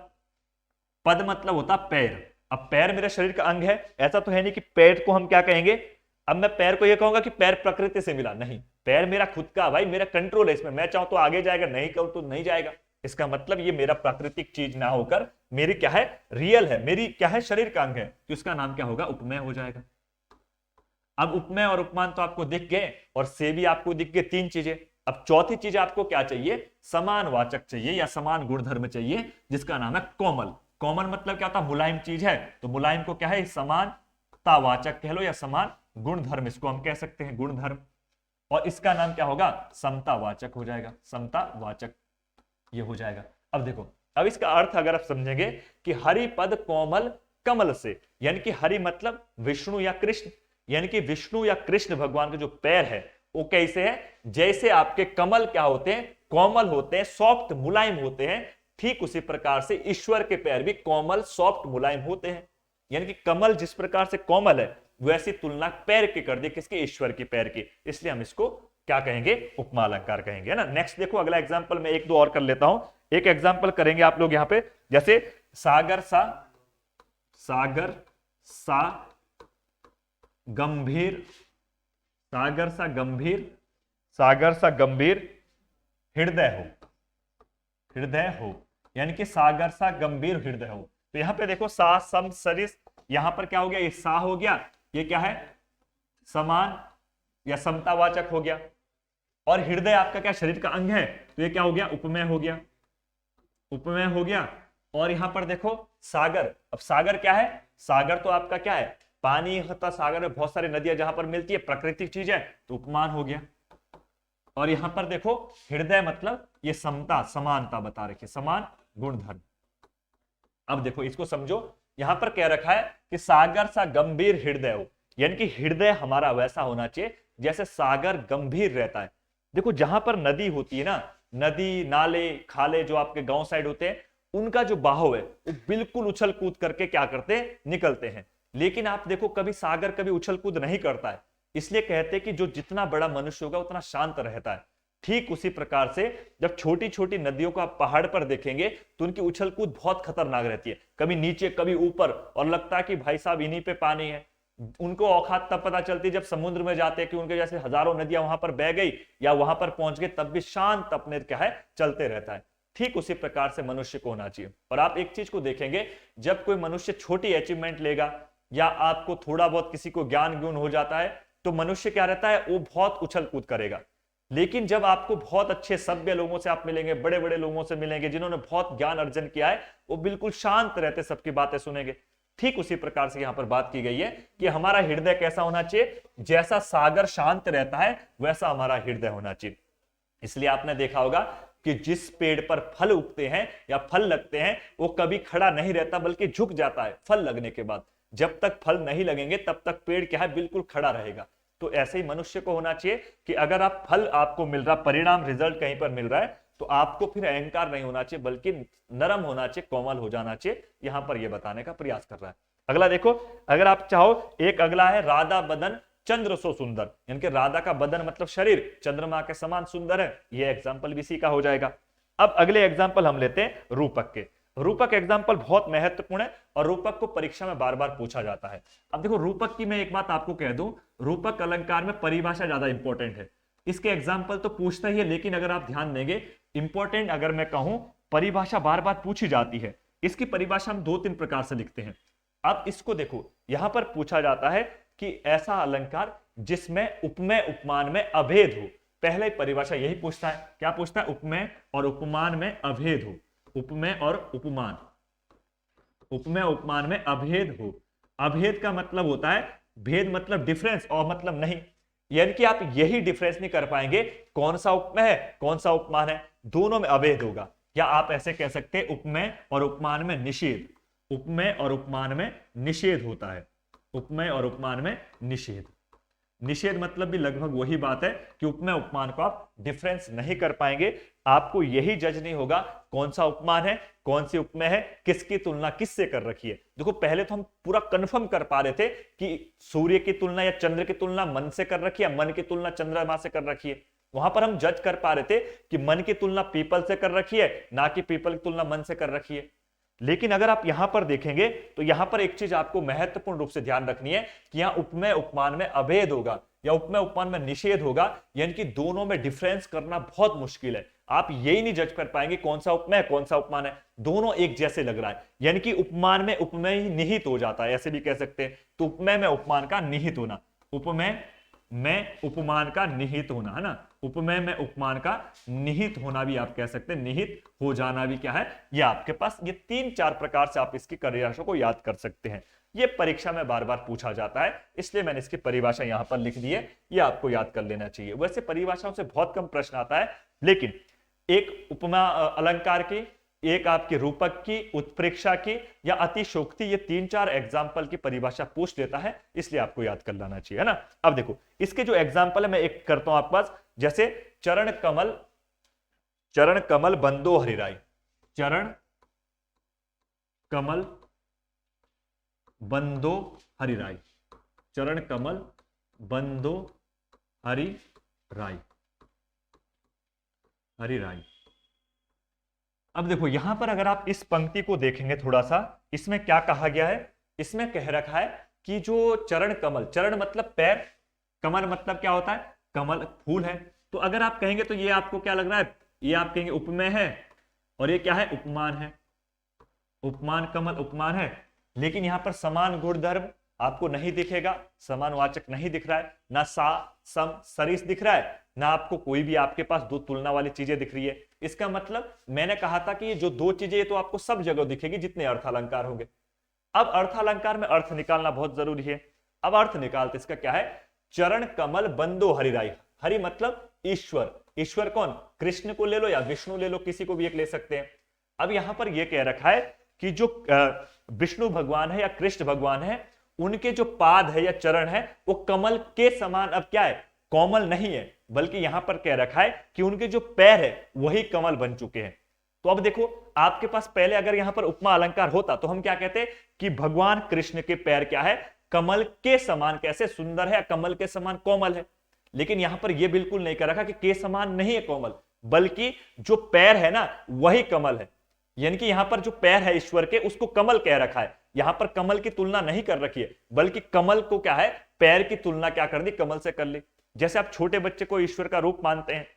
[SPEAKER 1] पद मतलब होता पैर। अब पैर मेरे शरीर का अंग है, ऐसा तो है नहीं कि पैर को हम क्या कहेंगे, अब मैं पैर को ये कहूंगा कि पैर प्रकृति से मिला, नहीं, पैर मेरा खुद का भाई, मेरा कंट्रोल है इसमें, मैं चाहूं तो आगे जाएगा, नहीं कहूं तो नहीं जाएगा। इसका मतलब ये मेरा प्राकृतिक चीज ना होकर मेरी क्या है, रियल है, मेरी क्या है, शरीर का अंग है, तो इसका नाम क्या होगा, उपमेय हो जाएगा। अब उपमेय और उपमान तो आपको दिख गए, और से भी आपको दिख गए, तीन चीजें। अब चौथी चीज आपको क्या चाहिए, समान वाचक चाहिए या समान गुणधर्म चाहिए, जिसका नाम है कोमल। कोमल मतलब क्या होता है, मुलायम चीज है, तो मुलायम को क्या है, समानतावाचक कह लो या समान गुणधर्म, इसको हम कह सकते हैं गुणधर्म, और इसका नाम क्या होगा, समतावाचक हो जाएगा, समतावाचक ये हो जाएगा। अब देखो, अब इसका अर्थ अगर आप समझेंगे कि हरिपद कोमल कमल से, यानी कि हरि मतलब विष्णु या कृष्ण, यानी कि विष्णु या कृष्ण भगवान के जो पैर है वो कैसे है, जैसे आपके कमल क्या होते हैं, कोमल होते हैं, सॉफ्ट मुलायम होते हैं, ठीक उसी प्रकार से ईश्वर के पैर भी कोमल सॉफ्ट मुलायम होते हैं। यानी कि कमल जिस प्रकार से कोमल है, वैसी तुलना पैर की कर दी, किसके, ईश्वर के पैर की, इसलिए हम इसको क्या कहेंगे, उपमा अलंकार कहेंगे, है ना। नेक्स्ट देखो अगला एग्जांपल मैं एक दो और कर लेता हूं, एक एग्जांपल करेंगे आप लोग यहां पे, जैसे सागर सा, सागर सा गंभीर, सागर सा गंभीर, सागर सा गंभीर हृदय हो, हृदय हो, यानी कि सागर सा गंभीर हृदय हो। तो यहां पे देखो सा सम सरिस, यहां पर क्या हो गया, ये सा हो गया, ये क्या है, समान या समतावाचक हो गया, और हृदय आपका क्या, शरीर का अंग है, तो ये क्या हो गया, उपमेय हो गया, उपमेय हो गया। और यहां पर देखो सागर, अब सागर क्या है, सागर तो आपका क्या है, पानी होता, सागर में बहुत सारी नदियां जहां पर मिलती है, प्राकृतिक चीज है, तो उपमान हो गया। और यहां पर देखो हृदय मतलब ये समता, समानता बता रखी, समान गुणधर्म। अब देखो इसको समझो, यहां पर कह रखा है कि सागर सा गंभीर हृदय हो, यानी कि हृदय हमारा वैसा होना चाहिए जैसे सागर गंभीर रहता है। देखो जहां पर नदी होती है ना, नदी नाले खाले जो आपके गांव साइड होते हैं, उनका जो बहाव है वो बिल्कुल उछल कूद करके क्या करते हैं, निकलते हैं। लेकिन आप देखो कभी सागर कभी उछल कूद नहीं करता है, इसलिए कहते हैं कि जो जितना बड़ा मनुष्य होगा उतना शांत रहता है। ठीक उसी प्रकार से जब छोटी छोटी नदियों को आप पहाड़ पर देखेंगे तो उनकी उछल कूद बहुत खतरनाक रहती है, कभी नीचे कभी ऊपर, और लगता है कि भाई साहब इन्हीं पे पानी है। उनको औकात तब पता चलती है जब समुद्र में जाते हैं कि उनके जैसे हजारों नदियां वहां पर बह गई या वहां पर पहुंच गए, तब भी शांत अपने क्या है, चलते रहता है। ठीक उसी प्रकार से मनुष्य को होना चाहिए। और आप एक चीज को देखेंगे, जब कोई मनुष्य छोटी अचीवमेंट लेगा या आपको थोड़ा बहुत किसी को ज्ञान गुण हो जाता है, तो मनुष्य क्या रहता है, वो बहुत उछल कूद करेगा। लेकिन जब आपको बहुत अच्छे सभ्य लोगों से आप मिलेंगे, बड़े बड़े लोगों से मिलेंगे जिन्होंने बहुत ज्ञान अर्जन किया है, वो बिल्कुल शांत रहते, सबकी बातें सुनेंगे। ठीक उसी प्रकार से यहां पर बात की गई है कि हमारा हृदय कैसा होना चाहिए, जैसा सागर शांत रहता है वैसा हमारा हृदय होना चाहिए। इसलिए आपने देखा होगा कि जिस पेड़ पर फल उगते हैं या फल लगते हैं, वो कभी खड़ा नहीं रहता बल्कि झुक जाता है फल लगने के बाद। जब तक फल नहीं लगेंगे तब तक पेड़ क्या है, बिल्कुल खड़ा रहेगा। तो ऐसे ही मनुष्य को होना चाहिए कि अगर आप फल आपको मिल रहा, परिणाम रिजल्ट कहीं पर मिल रहा है, तो आपको फिर अहंकार नहीं होना चाहिए, बल्कि नरम होना चाहिए, कोमल हो जाना चाहिए। यहां पर यह बताने का प्रयास कर रहा है। अगला देखो, अगर आप चाहो, एक अगला है राधा बदन चंद्र सो सुंदर, यानी कि राधा का बदन मतलब शरीर चंद्रमा के समान सुंदर है। यह एग्जाम्पल भी इसी का हो जाएगा। अब अगले एग्जाम्पल हम लेते हैं रूपक के। रूपक एग्जाम्पल बहुत महत्वपूर्ण है और रूपक को परीक्षा में बार बार पूछा जाता है। अब देखो, रूपक की मैं एक बात आपको कह दूं, रूपक अलंकार में परिभाषा ज्यादा इंपॉर्टेंट है। इसके एग्जाम्पल तो पूछता ही है, लेकिन अगर आप ध्यान देंगे, इंपॉर्टेंट अगर मैं कहूं, परिभाषा बार बार पूछी जाती है। इसकी परिभाषा हम 2-3 प्रकार से लिखते हैं। अब इसको देखो, यहां पर पूछा जाता है कि ऐसा अलंकार जिसमें उपमेय उपमान में अभेद हो। पहले परिभाषा यही पूछता है, क्या पूछता है? उपमेय और उपमान में अभेद हो। उपमेय और उपमान, उपमेय उपमान में अभेद हो। अभेद का मतलब होता है, भेद मतलब डिफरेंस और मतलब नहीं, यानी कि आप यही डिफरेंस नहीं कर पाएंगे कौन सा उपमेय है कौन सा उपमान है, दोनों में अभेद होगा। या आप ऐसे कह सकते हैं, उपमेय और उपमान में निषेध, उपमेय और उपमान में निषेध होता है। उपमेय और उपमान में निषेध, निषेध मतलब भी लगभग वही बात है कि उपमेय उपमान को आप डिफरेंस नहीं कर पाएंगे। आपको यही जज नहीं होगा कौन सा उपमान है कौन सी उपमेय है, किसकी तुलना किससे कर रखी है। देखो, पहले तो हम पूरा कंफर्म कर पा रहे थे कि सूर्य की तुलना या चंद्र की तुलना मन से कर रखी है, मन की तुलना चंद्रमा से कर रखी है। वहां पर हम जज कर पा रहे थे कि मन की तुलना पीपल से कर रखी है, ना कि पीपल की तुलना मन से कर रखी है। लेकिन अगर आप यहां पर देखेंगे तो यहां पर एक चीज आपको महत्वपूर्ण रूप से ध्यान रखनी है कि यहां उपमेय उपमान में अभेद होगा या उपमेय उपमान में निषेध होगा, यानी कि दोनों में डिफरेंस करना बहुत मुश्किल है। आप यही नहीं जज कर पाएंगे कौन सा उपमेय कौन सा उपमान है, दोनों एक जैसे लग रहा है, यानी कि उपमान में उपमेय ही निहित हो जाता है, ऐसे भी कह सकते हैं। तो उपमेय में उपमान का निहित होना, उपमेय में उपमान का निहित होना, है ना, उपमेय में उपमान का निहित होना भी आप कह सकते हैं, निहित हो जाना भी क्या है, ये आपके पास ये 3-4 प्रकार से आप इसकी परिभाषा को याद कर सकते हैं। ये परीक्षा में बार बार पूछा जाता है, इसलिए मैंने इसकी परिभाषा यहां पर लिख दी है, ये आपको याद कर लेना चाहिए। वैसे परिभाषाओं से बहुत कम प्रश्न आता है, लेकिन एक उपमा अलंकार की, एक आपके रूपक की, उत्प्रेक्षा की या अतिशोक्ति, ये 3-4 एग्जाम्पल की परिभाषा पूछ लेता है, इसलिए आपको याद कर लेना चाहिए, है ना। अब देखो, इसके जो एग्जाम्पल है मैं एक करता हूं आपके पास, जैसे चरण कमल बंदो हरिराई, चरण कमल बंदो हरिराई, चरण कमल बंदो हरिराई, हरिराई। अब देखो, यहां पर अगर आप इस पंक्ति को देखेंगे थोड़ा सा, इसमें क्या कहा गया है, इसमें कह रखा है कि जो चरण कमल, चरण मतलब पैर, कमल मतलब क्या होता है, कमल फूल है। तो अगर आप कहेंगे तो ये आपको क्या लग रहा है, ये आप कहेंगे उपमेय है और ये क्या है, उपमान है। उपमान, कमल उपमान है, लेकिन यहां पर समान गुणधर्म आपको नहीं दिखेगा, समानवाचक नहीं दिख रहा है, ना सा सम सरिस दिख रहा है, ना आपको कोई भी आपके पास दो तुलना वाली चीजें दिख रही है। इसका मतलब मैंने कहा था कि ये जो दो चीजें तो आपको सब जगह दिखेगी जितने अर्थालंकार होंगे। अब अर्थालंकार में अर्थ निकालना बहुत जरूरी है। अब अर्थ निकालते, इसका क्या है, चरण कमल बंदो हरिराई, हरि मतलब ईश्वर, ईश्वर कौन, कृष्ण को ले लो या विष्णु ले लो, किसी को भी एक ले सकते हैं। अब यहां पर यह कह रखा है कि जो विष्णु भगवान है या कृष्ण भगवान है, उनके जो पाद है या चरण है वो कमल के समान अब क्या है, कोमल नहीं है, बल्कि यहां पर कह रखा है कि उनके जो पैर है वही कमल बन चुके हैं। तो अब देखो, आपके पास पहले अगर यहां पर उपमा अलंकार होता तो हम क्या कहते कि भगवान कृष्ण के पैर क्या है, कमल के समान, कैसे सुंदर है, कमल के समान कोमल है। लेकिन यहां पर यह बिल्कुल नहीं कर रखा कि के समान नहीं है कोमल, बल्कि जो पैर है ना वही कमल है, यानी कि यहां पर जो पैर है ईश्वर के उसको कमल कह रखा है। यहां पर कमल की तुलना नहीं कर रखी है, बल्कि कमल को क्या है, पैर की तुलना क्या कर दी, कमल से कर ली। जैसे आप छोटे बच्चे को ईश्वर का रूप मानते हैं,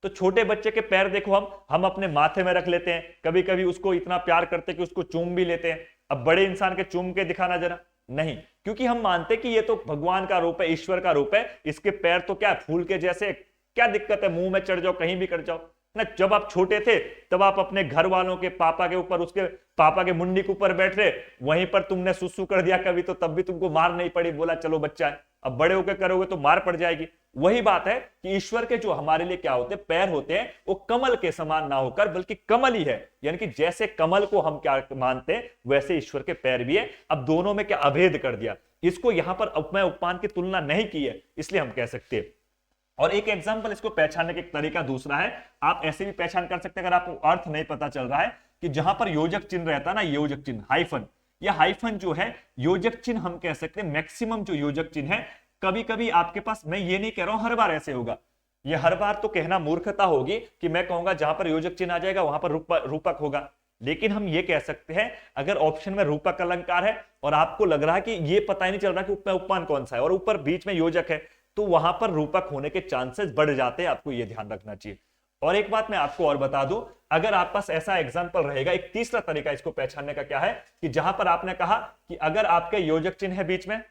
[SPEAKER 1] तो छोटे बच्चे के पैर देखो, हम अपने माथे में रख लेते हैं, कभी कभी उसको इतना प्यार करते हैं कि उसको चूम भी लेते हैं। अब बड़े इंसान के चूम के दिखाना जरा नहीं, क्योंकि हम मानते कि ये तो भगवान का रूप है, ईश्वर का रूप है, इसके पैर तो क्या है, फूल के जैसे, क्या दिक्कत है, मुंह में चढ़ जाओ, कहीं भी कर जाओ ना। जब आप छोटे थे तब आप अपने घर वालों के पापा के ऊपर, उसके पापा के मुंडी के ऊपर बैठ रहे, वहीं पर तुमने सुसु कर दिया कभी, तो तब भी तुमको मार नहीं पड़ी, बोला चलो बच्चा है। अब बड़े होकर करोगे तो मार पड़ जाएगी। वही बात है कि ईश्वर के जो हमारे लिए क्या होते हैं, पैर होते हैं, वो कमल के समान ना होकर बल्कि कमल ही है, यानी कि जैसे कमल को हम क्या मानते हैं वैसे ईश्वर के पैर भी है। अब दोनों में क्या अभेद कर दिया, इसको यहां पर उपमेय उपमान की तुलना नहीं की है, इसलिए हम कह सकते हैं। और एक एग्जाम्पल इसको पहचानने का एक तरीका दूसरा है, आप ऐसे भी पहचान कर सकते हैं अगर आपको अर्थ नहीं पता चल रहा है, कि जहां पर योजक चिन्ह रहता है ना, योजक चिन्ह हाइफन, या हाइफन जो है योजक चिन्ह हम कह सकते हैं मैक्सिमम जो योजक चिन्ह है। कभी कभी आपके पास, मैं ये नहीं कह रहा हूं हर बार ऐसे होगा, ये हर बार तो कहना मूर्खता होगी कि मैं कहूंगा जहां पर योजक चिन्ह आ जाएगा वहां पर रूपक होगा। लेकिन हम ये कह सकते हैं अगर ऑप्शन में रूपक अलंकार है और आपको लग रहा है कि ये पता ही नहीं चल रहा कि उपमेय उपमान कौन सा है और ऊपर बीच में योजक है, तो वहां पर रूपक होने के चांसेस बढ़ जाते हैं, आपको यह ध्यान रखना चाहिए। और एक बात मैं आपको और बता दूं, अगर आप पास ऐसा एग्जांपल रहेगा, एक तीसरा तरीका इसको पहचानने का क्या है कि जहां पर आपने कहा कि अगर आपके योजक चिन्ह है बीच में,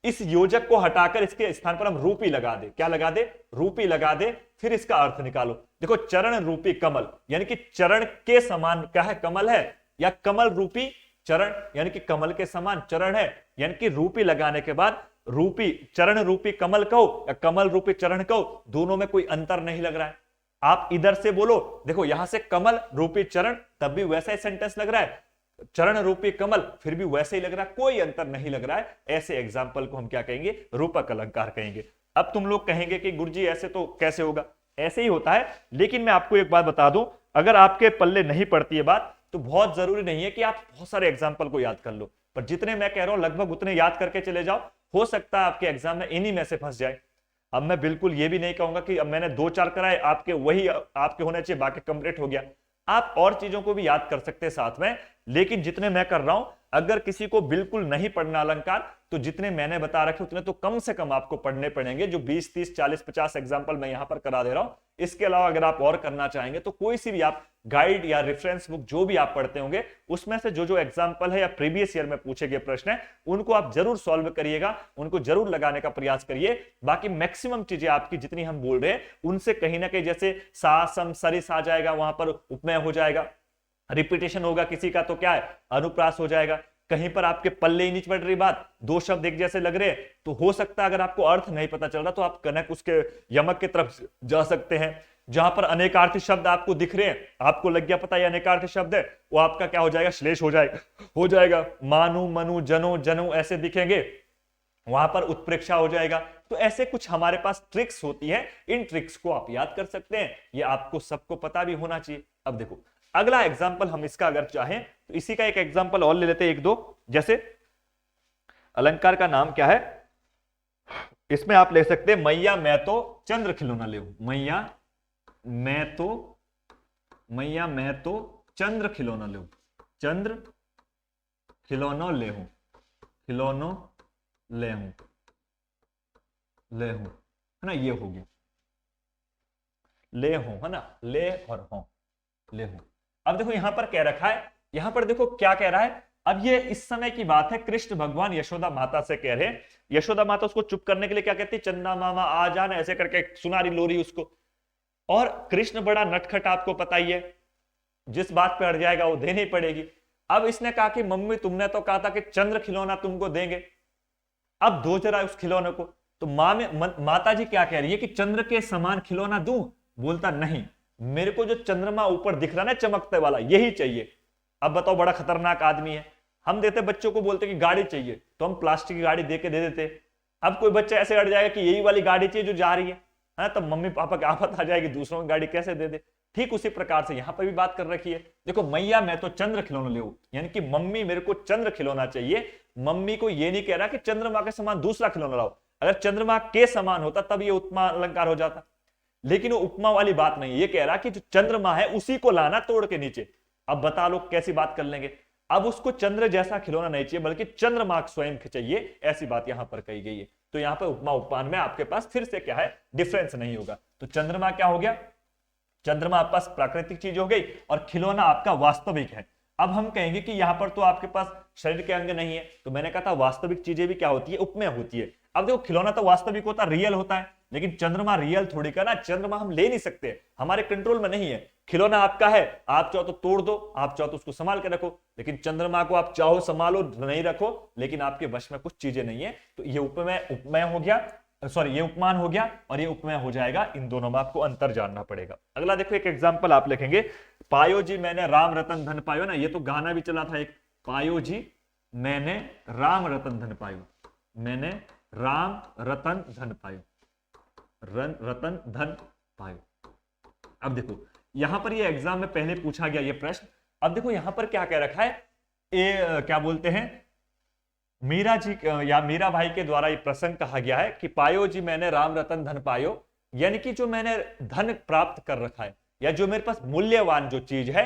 [SPEAKER 1] इस योजक को हटाकर इसके स्थान पर हम रूपी लगा दे, क्या लगा दे, रूपी लगा दे, फिर इसका अर्थ निकालो। देखो चरण रूपी कमल, यानी कि चरण के समान क्या है, कमल है, या कमल रूपी चरण यानी कि कमल के समान चरण है, यानी कि रूपी लगाने के बाद रूपी चरण रूपी कमल कहो या कमल रूपी चरण कहो, दोनों में कोई अंतर नहीं लग रहा है। आप इधर से बोलो, देखो यहां से कमल रूपी चरण, तब भी वैसा ही सेंटेंस लग रहा है, चरण रूपी कमल फिर भी वैसे ही लग रहा है, कोई अंतर नहीं लग रहा है। ऐसे एग्जाम्पल को हम क्या कहेंगे, रूपक अलंकार कहेंगे। अब तुम लोग कहेंगे कि गुरुजी ऐसे तो कैसे होगा, ऐसे ही होता है। लेकिन मैं आपको एक बात बता दूं, अगर आपके पल्ले नहीं पड़ती है बात, तो बहुत जरूरी नहीं है कि आप बहुत सारे एग्जाम्पल को याद कर लो, पर जितने मैं कह रहा हूं लगभग उतने याद करके चले जाओ, हो सकता है आपके एग्जाम में इन्हीं में से फंस जाए। अब मैं बिल्कुल ये भी नहीं कहूंगा कि अब मैंने 2-4 कराए आपके वही आपके होने चाहिए, बाकी कंप्लीट हो गया। आप और चीजों को भी याद कर सकते हैं साथ में, लेकिन जितने मैं कर रहा हूं, अगर किसी को बिल्कुल नहीं पढ़ना अलंकार, तो जितने मैंने बता रखे उतने तो कम से कम आपको पढ़ने पड़ेंगे, जो 20, 30, 40, 50 एग्जाम्पल मैं यहां पर करा दे रहा हूं। इसके अलावा अगर आप और करना चाहेंगे तो कोई सी भी आप गाइड या रेफरेंस बुक जो भी आप पढ़ते होंगे, उसमें से जो जो एग्जाम्पल है या प्रीवियस ईयर में पूछे गए प्रश्न है, उनको आप जरूर सॉल्व करिएगा, उनको जरूर लगाने का प्रयास करिए। बाकी मैक्सिमम चीजें आपकी जितनी हम बोल रहे हैं उनसे कहीं ना कहीं, जैसे सा सम सरिस आ जाएगा, वहां पर उपमेय हो जाएगा, रिपीटेशन होगा किसी का तो क्या है, अनुप्रास हो जाएगा। कहीं पर आपके पल्ले ही नहीं पड़ रही बात, दो शब्द एक जैसे लग रहे हैं, तो हो सकता है अगर आपको अर्थ नहीं पता चल रहा तो आप कनक उसके यमक की तरफ जा सकते हैं। जहां पर अनेकार्थी शब्द आपको दिख रहे हैं, आपको लग गया पता है अनेकार्थी शब्द है, वो आपका क्या हो जाएगा, श्लेष हो जाएगा। मानु मनु जनो जनु ऐसे दिखेंगे, वहां पर उत्प्रेक्षा हो जाएगा। तो ऐसे कुछ हमारे पास ट्रिक्स होती है, इन ट्रिक्स को आप याद कर सकते हैं, ये आपको सबको पता भी होना चाहिए। अब देखो अगला एग्जाम्पल हम इसका अगर चाहें तो इसी का एक एग्जाम्पल और ले लेते हैं, एक दो। जैसे अलंकार का नाम क्या है, इसमें आप ले सकते हैं मैया मैं तो चंद्र खिलौना ले हूं, मैया मैं तो चंद्र खिलौना ले हूं, चंद्र खिलौना ले हूं, खिलौनो ले हूं, है ना, ये हो गया ले हूं, है ना, ले और हूं, ले हूं। अब देखो यहां पर क्या रखा है, यहां पर देखो क्या कह रहा है। अब ये इस समय की बात है, कृष्ण भगवान यशोदा माता से कह रहे हैं, यशोदा माता उसको चुप करने के लिए क्या कहती है, चंदा मामा आ जाना, ऐसे करके सुना रही लोरी उसको। और कृष्ण बड़ा नटखट, आपको पता ही है, जिस बात पे अड़ जाएगा वो देनी पड़ेगी। अब इसने कहा कि मम्मी तुमने तो कहा था कि चंद्र खिलौना तुमको देंगे, अब दो जरा उस खिलौने को। तो माता जी क्या कह रही है कि चंद्र के समान खिलौना दूं, बोलता नहीं, मेरे को जो चंद्रमा ऊपर दिख रहा है ना चमकते वाला, यही चाहिए। अब बताओ बड़ा खतरनाक आदमी है। हम देते बच्चों को, बोलते कि गाड़ी चाहिए तो हम प्लास्टिक की गाड़ी दे देते। अब कोई बच्चा ऐसे अड़ जाएगा कि यही वाली गाड़ी चाहिए जो जा रही है, तब मम्मी पापा की आफत आ जाएगी, दूसरों की गाड़ी कैसे दे दे। ठीक उसी प्रकार से यहां पर भी बात कर रखी है। देखो मैया मैं तो चंद्र खिलौना ले, यानी कि मम्मी मेरे को चंद्र खिलौना चाहिए। मम्मी को ये नहीं कह रहा कि चंद्रमा के समान दूसरा खिलौना लाओ, अगर चंद्रमा के समान होता तब ये उपमा अलंकार हो जाता, लेकिन वो उपमा वाली बात नहीं, ये कह रहा कि जो चंद्रमा है उसी को लाना तोड़ के नीचे। अब बता लो कैसी बात कर लेंगे, अब उसको चंद्र जैसा खिलौना नहीं चाहिए बल्कि चंद्रमा स्वयं चाहिए, ऐसी बात यहां पर कही गई है। तो यहां पर उपमा उपमान में आपके पास फिर से क्या है, डिफरेंस नहीं होगा। तो चंद्रमा क्या हो गया, चंद्रमा आपके पास प्राकृतिक चीज हो गई और खिलौना आपका वास्तविक है। अब हम कहेंगे कि यहां पर तो आपके पास शरीर के अंग नहीं है, तो मैंने कहा था वास्तविक चीजें भी क्या होती है, उपमेय होती है। अब देखो खिलौना तो वास्तविक होता है, रियल होता है, लेकिन चंद्रमा रियल थोड़ी का ना, चंद्रमा हम ले नहीं सकते, हमारे कंट्रोल में नहीं है। खिलौना आपका है, आप चाहो तो तोड़ दो, आप चाहो तो उसको संभाल के रखो, लेकिन चंद्रमा को आप चाहो संभालो नहीं रखो, लेकिन आपके वश में कुछ चीजें नहीं है। तो ये उपमेय हो गया। सॉरी ये उपमान हो गया और ये उपमेय हो जाएगा, इन दोनों में आपको अंतर जानना पड़ेगा। अगला देखो एक एग्जांपल आप लिखेंगे, पायो जी मैंने राम रतन धन पायो ना, ये तो गाना भी चला था एक, पायो जी मैंने राम रतन धन पायो, मैंने राम रतन धन पायो, रतन धन पायो। अब देखो यहां पर ये एग्जाम में पहले पूछा गया ये प्रश्न। अब देखो यहां पर क्या कह रखा है, क्या बोलते हैं, मीरा जी या मीरा भाई के द्वारा ये प्रसंग कहा गया है कि पायो जी मैंने राम रतन धन पायो, यानी कि जो मैंने धन प्राप्त कर रखा है या जो मेरे पास मूल्यवान जो चीज है,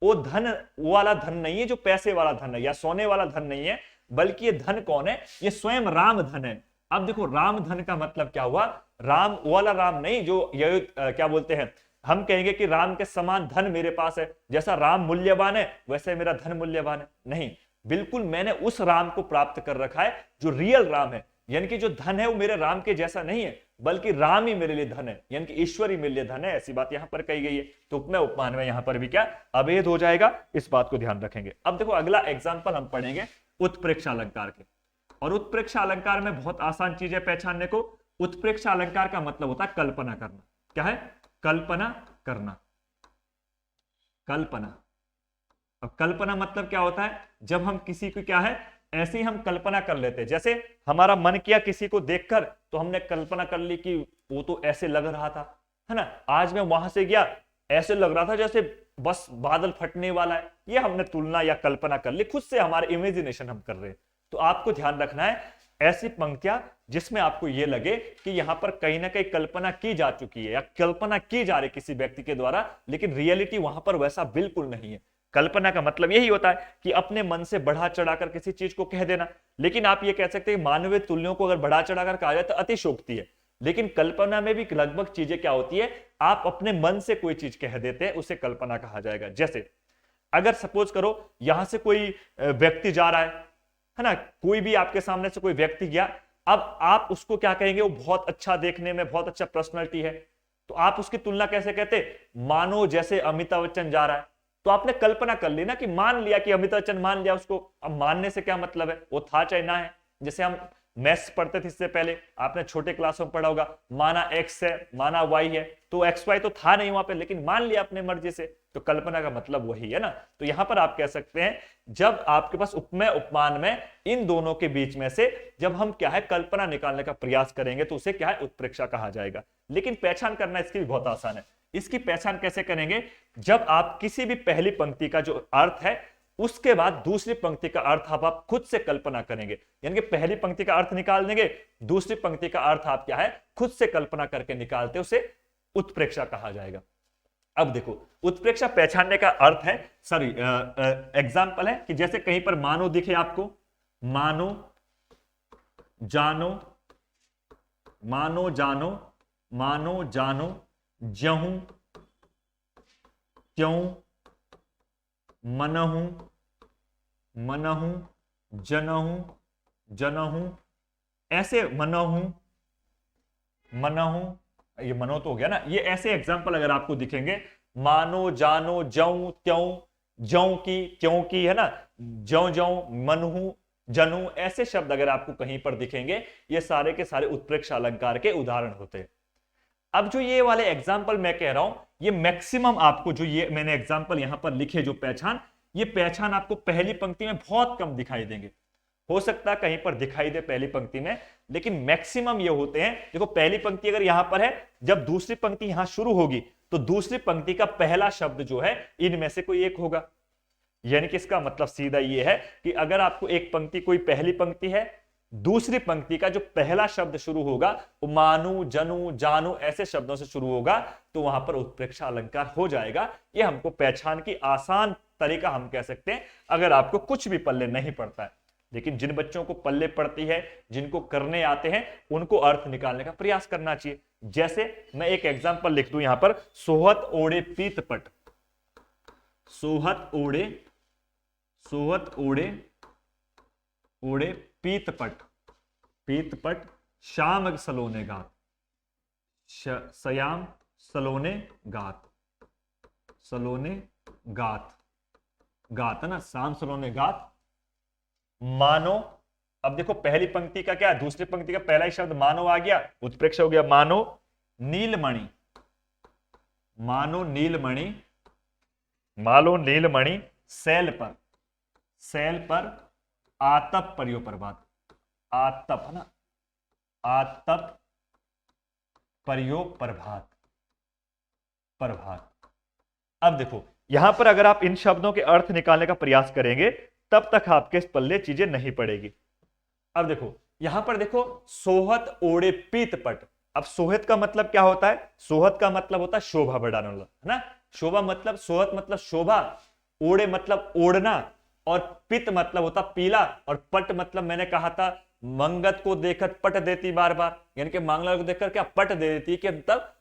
[SPEAKER 1] वो धन वो वाला धन नहीं है जो पैसे वाला धन है या सोने वाला धन नहीं है, बल्कि ये धन कौन है, ये स्वयं राम धन है। अब देखो राम धन का मतलब क्या हुआ, राम वो वाला राम नहीं जो ये क्या बोलते हैं, हम कहेंगे कि राम के समान धन मेरे पास है, जैसा राम मूल्यवान है वैसे मेरा धन मूल्यवान है, नहीं, बिल्कुल मैंने उस राम को प्राप्त कर रखा है जो रियल राम है, यानी कि जो धन है वो मेरे राम के जैसा नहीं है, बल्कि राम ही मेरे लिए धन है, यानी कि ईश्वर ही मेरे लिए धन है, ऐसी बात यहां पर कही गई है। तो उपमेय उपमान में यहां पर भी क्या अभेद हो जाएगा, इस बात को ध्यान रखेंगे। अब देखो अगला एग्जाम्पल हम पढ़ेंगे उत्प्रेक्षा अलंकार के, और उत्प्रेक्षा अलंकार में बहुत आसान चीज है पहचानने को। उत्प्रेक्षा अलंकार का मतलब होता है कल्पना करना। क्या है, कल्पना करना, कल्पना। अब कल्पना मतलब क्या होता है, जब हम किसी को क्या है ऐसे ही हम कल्पना कर लेते हैं, जैसे हमारा मन किया किसी को देखकर तो हमने कल्पना कर ली कि वो तो ऐसे लग रहा था, है ना, आज मैं वहां से गया ऐसे लग रहा था जैसे बस बादल फटने वाला है, ये हमने तुलना या कल्पना कर ली, खुद से हमारे इमेजिनेशन हम कर रहे हैं। तो आपको ध्यान रखना है ऐसी पंक्तियां जिसमें आपको यह लगे कि यहां पर कहीं ना कहीं कल्पना की जा चुकी है या कल्पना की जा रही किसी व्यक्ति के द्वारा, लेकिन रियलिटी वहां पर वैसा बिल्कुल नहीं है। कल्पना का मतलब यही होता है कि अपने मन से बढ़ा चढ़ाकर किसी चीज को कह देना, लेकिन आप ये कह सकते हैं मानवीय तुल्यों को अगर बढ़ा चढ़ाकर कहा जाए तो अतिशोक्ति है, लेकिन कल्पना में भी लगभग चीजें क्या होती है, आप अपने मन से कोई चीज कह देते हैं उसे कल्पना कहा जाएगा। जैसे अगर सपोज करो यहां से कोई व्यक्ति जा रहा है ना, कोई भी आपके सामने से कोई व्यक्ति गया, अब आप उसको क्या कहेंगे, वो बहुत अच्छा देखने में, बहुत अच्छा पर्सनालिटी है, तो आप उसकी तुलना कैसे कहते, मानो जैसे अमिताभ बच्चन जा रहा है, तो आपने कल्पना कर ली ना कि मान लिया कि अमिताभ बच्चन मान लिया उसको। अब मानने से क्या मतलब है, वो था चाहे ना है। जैसे हम मैथ्स पढ़ते थे इससे पहले, आपने छोटे क्लासों में पढ़ा होगा, माना एक्स है माना वाई है, तो एक्स वाई तो था नहीं वहां पे, लेकिन मान लिया अपने मर्जी से, तो कल्पना का मतलब वही है ना। तो यहां पर आप कह सकते हैं जब आपके पास उपमेय उपमान में इन दोनों के बीच में से जब हम क्या है कल्पना निकालने का प्रयास करेंगे तो उसे क्या है उत्प्रेक्षा कहा जाएगा। लेकिन पहचान करना इसकी भी बहुत आसान है। इसकी पहचान कैसे करेंगे, जब आप किसी भी पहली पंक्ति का जो अर्थ है उसके बाद दूसरी पंक्ति का अर्थ आप खुद से कल्पना करेंगे, यानी कि पहली पंक्ति का अर्थ निकाल देंगे, दूसरी पंक्ति का अर्थ आप क्या है खुद से कल्पना करके निकालते, उसे उत्प्रेक्षा कहा जाएगा। अब देखो उत्प्रेक्षा पहचानने का अर्थ है, सॉरी एग्जाम्पल है कि जैसे कहीं पर मानो दिखे आपको, मानो जानो, मानो जानो, मानो जानो, जहूं त्यों, मनहूं मनहूं, जनहूं जनहूं, ऐसे मनहूं मनहूं, ये मनो तो हो गया ना, ये ऐसे एग्जाम्पल अगर आपको दिखेंगे, मानो जानो जऊं त्यों, जऊं की त्यों की, है ना, जौ जौ मनहूं जनू, ऐसे शब्द अगर आपको कहीं पर दिखेंगे, ये सारे के सारे उत्प्रेक्षा अलंकार के उदाहरण होते हैं। अब जो ये वाले एग्जाम्पल मैं कह रहा हूं, ये मैक्सिमम आपको जो ये मैंने एग्जाम्पल यहां पर लिखे जो पहचान, ये पहचान आपको पहली पंक्ति में बहुत कम दिखाई देंगे। हो सकता है कहीं पर दिखाई दे पहली पंक्ति में, लेकिन मैक्सिमम ये होते हैं। देखो पहली पंक्ति अगर यहां पर है, जब दूसरी पंक्ति यहां शुरू होगी तो दूसरी पंक्ति का पहला शब्द जो है इनमें से कोई एक होगा। यानी कि इसका मतलब सीधा ये है कि अगर आपको एक पंक्ति कोई पहली पंक्ति है, दूसरी पंक्ति का जो पहला शब्द शुरू होगा वो मानू जनू जानू ऐसे शब्दों से शुरू होगा, तो वहां पर उत्प्रेक्षा अलंकार हो जाएगा। ये हमको पहचान की आसान तरीका हम कह सकते हैं, अगर आपको कुछ भी पल्ले नहीं पड़ता है। लेकिन जिन बच्चों को पल्ले पड़ती है, जिनको करने आते हैं, उनको अर्थ निकालने का प्रयास करना चाहिए। जैसे मैं एक एग्जांपल लिख दूं यहां पर, सोहत ओढ़े पीतपट, सोहत ओढ़े, सोहत ओढ़े ओढ़े पीतपट, पीतपट श्याम सलोने गात, श्याम सलोने गात, सलोने गात, गात है ना, श्याम सलोने गात, मानो अब देखो पहली पंक्ति का क्या, दूसरी पंक्ति का पहला ही शब्द मानो आ गया, उत्प्रेक्ष हो गया। मानो नीलमणि, मानो नीलमणि, मानो नीलमणि शैल पर, शैल पर आतप परियो प्रभात, आतप है ना, आतप परियो प्रभात, प्रभात। अब देखो यहां पर अगर आप इन शब्दों के अर्थ निकालने का प्रयास करेंगे तब तक आपके पल्ले चीजें नहीं पड़ेगी। अब देखो यहां पर देखो, सोहत ओढ़े पीत पट। अब सोहत का मतलब क्या होता है, सोहत का मतलब होता है शोभा बढ़ाने वाला, है ना। शोभा मतलब, सोहत मतलब शोभा, ओढ़े मतलब ओढ़ना, और पित मतलब होता पीला, और पट मतलब मैंने कहा था मंगत को देखत पट देती बार बार, यानी कि मांगला को देखकर क्या पट दे देती, कि मतलब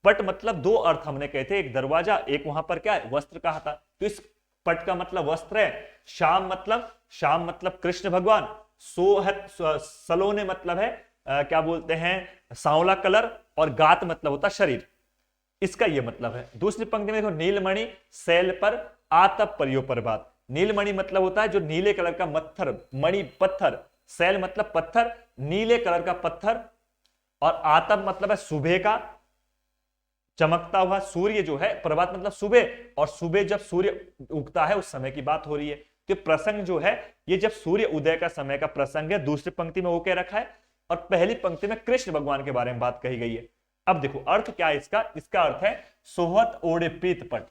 [SPEAKER 1] पट मतलब दो अर्थ हमने कहे थे, एक दरवाजा, एक वहां पर क्या है वस्त्र कहा था। तो इस पट का मतलब वस्त्र है। शाम मतलब कृष्ण भगवान। सोहत सलोने मतलब है क्या बोलते हैं सांवला कलर, और गात मतलब होता शरीर। इसका यह मतलब है। दूसरी पंक्ति में देखो, नीलमणि शैल पर आतप परियो प्रभात। नीलमणि मतलब होता है जो नीले कलर का मत्थर, मणि पत्थर, शैल मतलब पत्थर, नीले कलर का पत्थर, और आतप मतलब है सुबह का चमकता हुआ सूर्य जो है, प्रभात मतलब सुबह, और सुबह जब सूर्य उगता है उस समय की बात हो रही है। तो प्रसंग जो है ये जब सूर्य उदय का समय का प्रसंग है। दूसरी पंक्ति में वो कह रखा है, और पहली पंक्ति में कृष्ण भगवान के बारे में बात कही गई है। अब देखो अर्थ क्या है इसका, इसका अर्थ है सोहत ओढ़े पीत पट,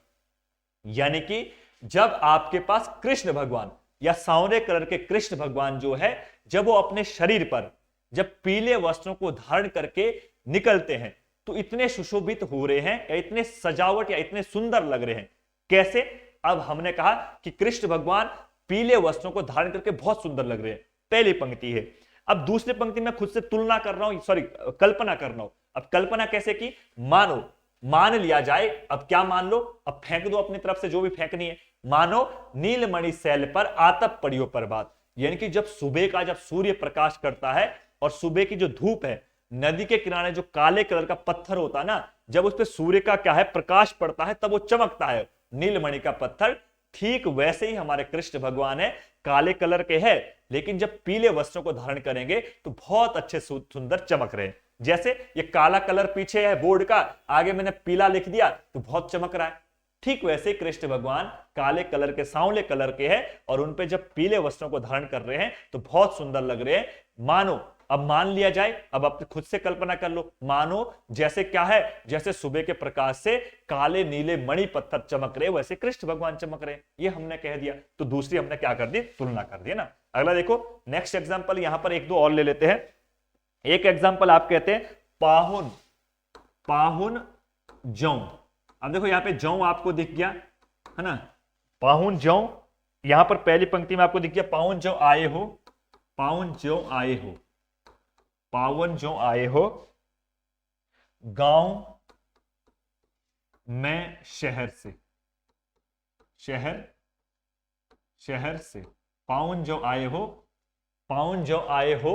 [SPEAKER 1] यानी कि जब आपके पास कृष्ण भगवान या सांवरे कलर के कृष्ण भगवान जो है, जब वो अपने शरीर पर जब पीले वस्त्रों को धारण करके निकलते हैं तो इतने सुशोभित हो रहे हैं, या इतने सजावट या इतने सुंदर लग रहे हैं। कैसे? अब हमने कहा कि कृष्ण भगवान पीले वस्त्रों को धारण करके बहुत सुंदर लग रहे हैं, पहली पंक्ति है। अब दूसरी पंक्ति में खुद से तुलना कर रहा हूं, सॉरी कल्पना कर रहा हूं। अब कल्पना कैसे की, मानो, मान लिया जाए, अब क्या मान लो, अब फेंक दो अपनी तरफ से जो भी फेंकनी है। मानो नीलमणि शैल पर आतप परियो प्रभात, यानी कि जब सुबह का जब सूर्य प्रकाश करता है और सुबह की जो धूप है, नदी के किनारे जो काले कलर का पत्थर होता है ना, जब उस पर सूर्य का क्या है प्रकाश पड़ता है तब वो चमकता है, नीलमणि का पत्थर। ठीक वैसे ही हमारे कृष्ण भगवान है, काले कलर के हैं, लेकिन जब पीले वस्त्रों को धारण करेंगे तो बहुत अच्छे सुंदर चमक रहे हैं। जैसे ये काला कलर पीछे है बोर्ड का, आगे मैंने पीला लिख दिया तो बहुत चमक रहा है। ठीक वैसे कृष्ण भगवान काले कलर के, सांवले कलर के हैं, और उन पे जब पीले वस्त्रों को धारण कर रहे हैं तो बहुत सुंदर लग रहे हैं। मानो, अब मान लिया जाए, अब आप खुद से कल्पना कर लो, मानो जैसे क्या है, जैसे सुबह के प्रकाश से काले नीले मणि पत्थर चमक रहे, वैसे कृष्ण भगवान चमक रहे। ये हमने कह दिया। तो दूसरी हमने क्या कर दी, तुलना कर दी ना। अगला देखो नेक्स्ट एग्जांपल, यहां पर एक दो और ले लेते हैं। एक एग्जांपल आप कहते हैं पाहुन, पाहुन जौ। अब देखो यहां पे जौ आपको दिख गया है ना, पाहुन जौ। यहां पर पहली पंक्ति में आपको दिख गया पाहुन जौ आए हो, पाहुन जौ आए हो, पावन जो आए हो गांव में शहर से, शहर, शहर से, पावन जो आए हो, पावन जो आए हो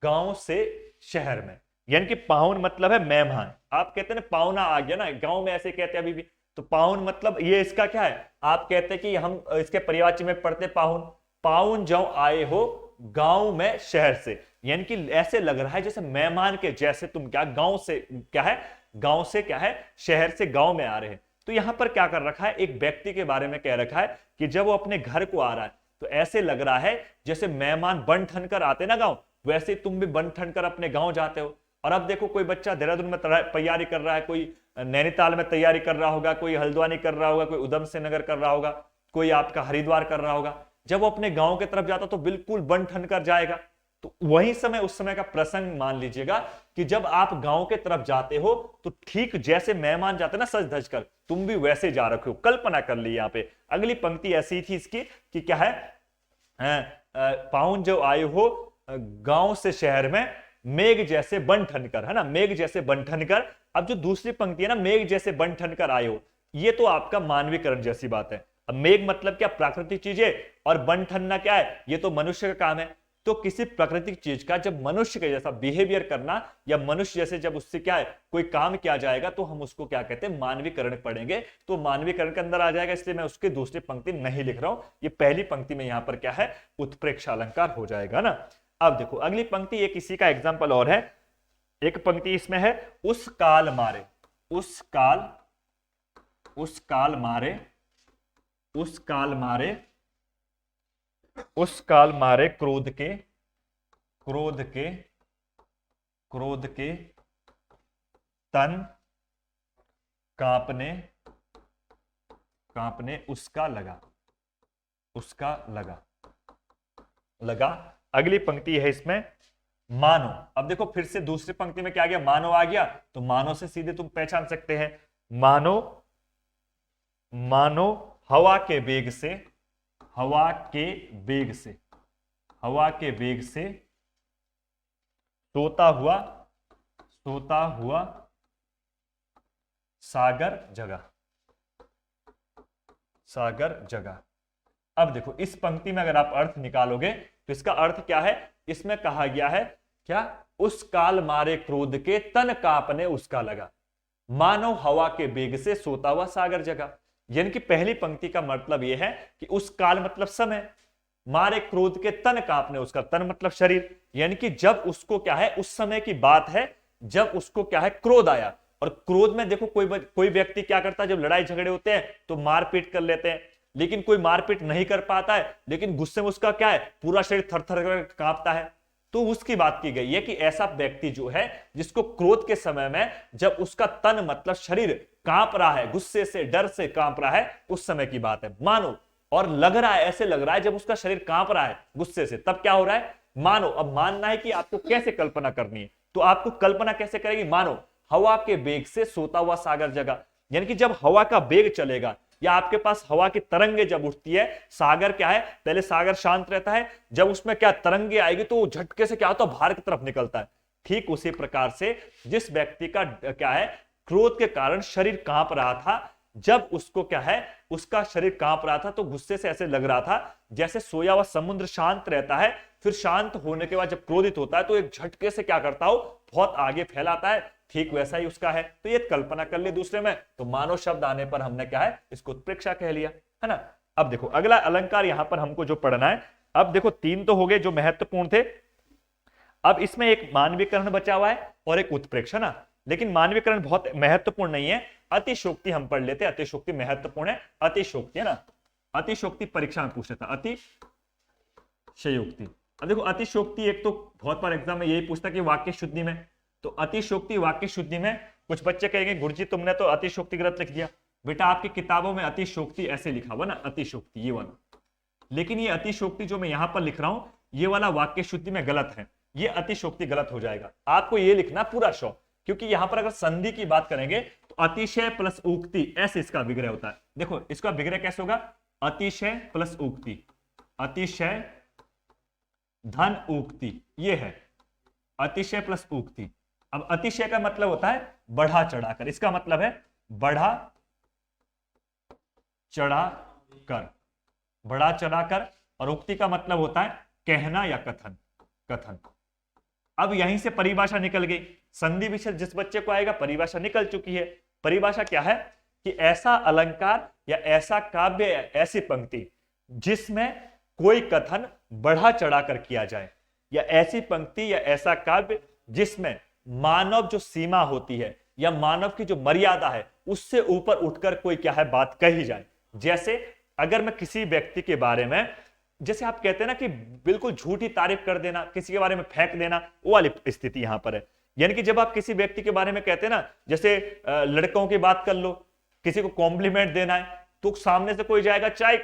[SPEAKER 1] गांव से शहर में। यानी कि पाहुन मतलब है मेहमान। आप कहते हैं ना पाहुना आ गया ना, गांव में ऐसे कहते हैं अभी भी। तो पाहुन मतलब ये इसका क्या है, आप कहते हैं कि हम इसके परिवाची में पढ़ते पाहुन, पाहुन जो आए हो गांव में शहर से, यानी कि ऐसे लग रहा है जैसे मेहमान के जैसे तुम क्या गांव से क्या है, गांव से क्या है शहर से गांव में आ रहे हैं। तो यहां पर क्या कर रखा है, एक व्यक्ति के बारे में कह रखा है कि जब वो अपने घर को आ रहा है तो ऐसे लग रहा है जैसे मेहमान बन ठन कर आते ना गांव, वैसे तुम भी बन ठन कर अपने गांव जाते हो। और अब देखो कोई बच्चा देहरादून में तैयारी कर रहा है, कोई नैनीताल में तैयारी कर रहा होगा, कोई हल्द्वानी कर रहा होगा, कोई उधम सिंह नगर कर रहा होगा, कोई आपका हरिद्वार कर रहा होगा। जब वो अपने गांव की तरफ जाता तो बिल्कुल बन ठन कर जाएगा। तो वही समय, उस समय का प्रसंग मान लीजिएगा कि जब आप गांव के तरफ जाते हो तो ठीक जैसे मेहमान जाते ना सज धज कर, तुम भी वैसे जा रखे हो। कल्पना कर ली यहां पे। अगली पंक्ति ऐसी थी इसकी कि क्या है, पाहुन जो आए हो गांव से शहर में मेघ जैसे बन ठन कर, है ना, मेघ जैसे बन ठन कर। अब जो दूसरी पंक्ति है ना, मेघ जैसे बन ठन कर आए हो, ये तो आपका मानवीकरण जैसी बात है। अब मेघ मतलब क्या, प्राकृतिक चीजें, और बन ठनना क्या है, ये तो मनुष्य का काम है। तो किसी प्राकृतिक चीज का जब मनुष्य के जैसा बिहेवियर करना, या मनुष्य जैसे जब उससे क्या है कोई काम किया जाएगा, तो हम उसको क्या कहते हैं, मानवीकरण पढ़ेंगे। तो मानवीकरण के अंदर आ जाएगा, इसलिए मैं उसकी दूसरी पंक्ति नहीं लिख रहा हूं। ये पहली पंक्ति में यहां पर क्या है, उत्प्रेक्षा अलंकार हो जाएगा ना। अब देखो अगली पंक्ति, ये किसी का एग्जाम्पल और है। एक पंक्ति इसमें है, उस काल मारे, उस काल मारे, उस काल मारे, उस काल मारे क्रोध के, क्रोध के, क्रोध के तन कांपने, कांपने उसका लगा, उसका लगा, लगा। अगली पंक्ति है इसमें, मानो। अब देखो फिर से दूसरी पंक्ति में क्या आ गया, मानो आ गया, तो मानो से सीधे तुम पहचान सकते हैं, मानो, मानो हवा के वेग से, हवा के वेग से, हवा के वेग से सोता हुआ, सोता हुआ सागर जगा, सागर जगा। अब देखो इस पंक्ति में अगर आप अर्थ निकालोगे तो इसका अर्थ क्या है, इसमें कहा गया है क्या, उस काल मारे क्रोध के तन कांपने उसका लगा, मानो हवा के वेग से सोता हुआ सागर जगा। यानी कि पहली पंक्ति का मतलब यह है कि उस काल मतलब समय, मारे क्रोध के तन कांपने उसका, तन मतलब शरीर, यानी कि जब उसको क्या है, उस समय की बात है जब उसको क्या है क्रोध आया। और क्रोध में देखो कोई व्यक्ति क्या करता है, जब लड़ाई झगड़े होते हैं तो मारपीट कर लेते हैं, लेकिन कोई मारपीट नहीं कर पाता है, लेकिन गुस्से में उसका क्या है, पूरा शरीर थर थर कर कांपता है। तो उसकी बात की गई है कि ऐसा व्यक्ति जो है जिसको क्रोध के समय में जब उसका तन मतलब शरीर कांप रहा है, गुस्से से डर से कांप रहा है, उस समय की बात है, मानो। और लग रहा है, ऐसे लग रहा है जब उसका शरीर कांप रहा है गुस्से से, तब क्या हो रहा है, मानो। अब मानना है कि आपको कैसे कल्पना करनी है, तो आपको कल्पना कैसे करेगी, मानो हवा के वेग से सोता हुआ सागर जगा। यानी कि जब हवा का वेग चलेगा या आपके पास हवा की तरंगे जब उठती है, सागर क्या है, पहले सागर शांत रहता है, जब उसमें क्या तरंगे आएगी तो झटके से क्या होता है, बाहर की तरफ निकलता है। ठीक उसी प्रकार से जिस व्यक्ति का क्या है, क्रोध के कारण शरीर कांप रहा था, जब उसको क्या है, उसका शरीर कांप रहा था तो गुस्से से ऐसे लग रहा था जैसे सोया हुआ समुद्र शांत रहता है, फिर शांत होने के बाद जब क्रोधित होता है तो एक झटके से क्या करता हो, बहुत आगे फैलाता है। ठीक वैसा ही उसका है। तो ये कल्पना कर ली दूसरे में, तो मानव शब्द आने पर हमने क्या है, इसको उत्प्रेक्षा कह लिया, है ना। अब देखो अगला अलंकार यहां पर हमको जो पढ़ना है, अब देखो तीन तो हो गए जो महत्वपूर्ण थे, अब इसमें एक मानवीकरण बचा हुआ है और एक उत्प्रेक्षा ना, लेकिन मानवीकरण बहुत महत्वपूर्ण नहीं है। अतिशोक्ति हम पढ़ लेते हैं, अतिशोक्ति महत्वपूर्ण है। अतिशोक्ति है ना, अतिशोक्ति परीक्षा में पूछता था, अतिशयोक्ति। अब देखो अतिशोक्ति एक तो बहुत बार एग्जाम में यही पूछता कि वाक्य शुद्धि में, तो अतिशोक्ति वाक्य शुद्धि में कुछ बच्चे कहेंगे गुरुजी तुमने तो अतिशोक्ति गलत लिख दिया। बेटा आपकी किताबों में अतिशोक्ति ऐसे लिखा हुआ ना, अतिशोक्ति ये वाला, लेकिन ये अतिशोक्ति जो मैं यहां पर लिख रहा हूं ये वाला वाक्य शुद्धि में गलत है, ये अतिशोक्ति गलत हो जाएगा। आपको ये लिखना पूरा शौक, क्योंकि यहां पर अगर संधि की बात करेंगे तो अतिशय प्लस उक्ति ऐसे इसका विग्रह होता है। देखो इसका विग्रह कैसे होगा, अतिशय प्लस उक्ति, अतिशय धन उक्ति, ये है अतिशय प्लस उक्ति। अब अतिशय का मतलब होता है बढ़ा चढ़ाकर, इसका मतलब है बढ़ा चढ़ाकर, बढ़ा चढ़ाकर, और उक्ति का मतलब होता है कहना या कथन, कथन। अब यहीं से परिभाषा निकल गई, संधि विच्छेद जिस बच्चे को आएगा परिभाषा निकल चुकी है। परिभाषा क्या है कि ऐसा अलंकार या ऐसा काव्य या ऐसी पंक्ति जिसमें कोई कथन बढ़ा चढ़ाकर किया जाए, या ऐसी पंक्ति या ऐसा काव्य जिसमें मानव जो सीमा होती है या मानव की जो मर्यादा है उससे ऊपर उठकर कोई क्या है बात कही जाए। जैसे अगर मैं किसी व्यक्ति के बारे में, जैसे आप कहते हैं ना कि बिल्कुल झूठी तारीफ कर देना, किसी के बारे में फेंक देना, वो वाली स्थिति यहां पर है। यानी कि जब आप किसी व्यक्ति के बारे में कहते हैं ना, जैसे लड़कों की बात कर लो, किसी को कॉम्प्लीमेंट देना है तो सामने से कोई जाएगा चाहे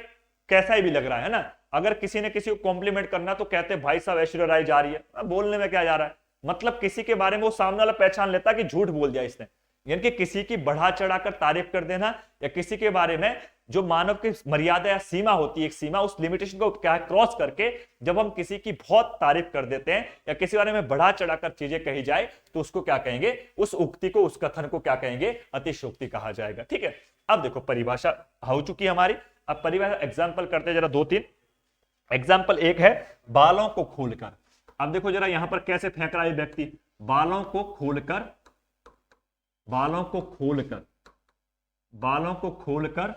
[SPEAKER 1] कैसा ही भी लग रहा है ना, अगर किसी ने किसी को कॉम्प्लीमेंट करना तो कहते हैं भाई साहब ऐश्वर्या राय जा रही है, बोलने में क्या जा रहा है, मतलब किसी के बारे में वो सामने वाला पहचान लेता कि झूठ बोल दिया इसने। यानी कि किसी की बढ़ा चढ़ाकर तारीफ कर देना, या किसी के बारे में जो मानव की मर्यादा या सीमा होती है, एक सीमा, उस लिमिटेशन को क्या क्रॉस करके जब हम किसी की बहुत तारीफ कर देते हैं या किसी बारे में बढ़ा चढ़ाकर चीजें कही जाए तो उसको क्या कहेंगे, उस उक्ति को, उस कथन को क्या कहेंगे, अतिशोक्ति कहा जाएगा। ठीक है, अब देखो परिभाषा हो चुकी है हमारी। अब परिभाषा एग्जाम्पल करते जरा दो तीन एग्जाम्पल। एक है बालों को खोलकर। अब देखो जरा यहां पर कैसे फेंक रहा है व्यक्ति, बालों को खोलकर, बालों को खोलकर, बालों को खोलकर,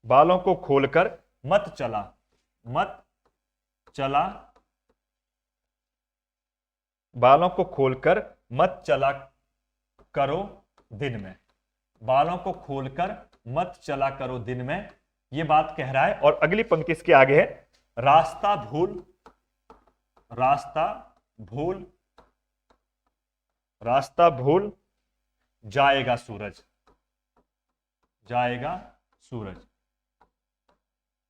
[SPEAKER 1] बालों को खोलकर मत चला, मत चला बालों को खोलकर मत चला करो दिन में, बालों को खोलकर मत चला करो दिन में, ये बात कह रहा है। और अगली पंक्ति इसके आगे है, रास्ता भूल, रास्ता भूल, रास्ता भूल जाएगा सूरज, जाएगा सूरज।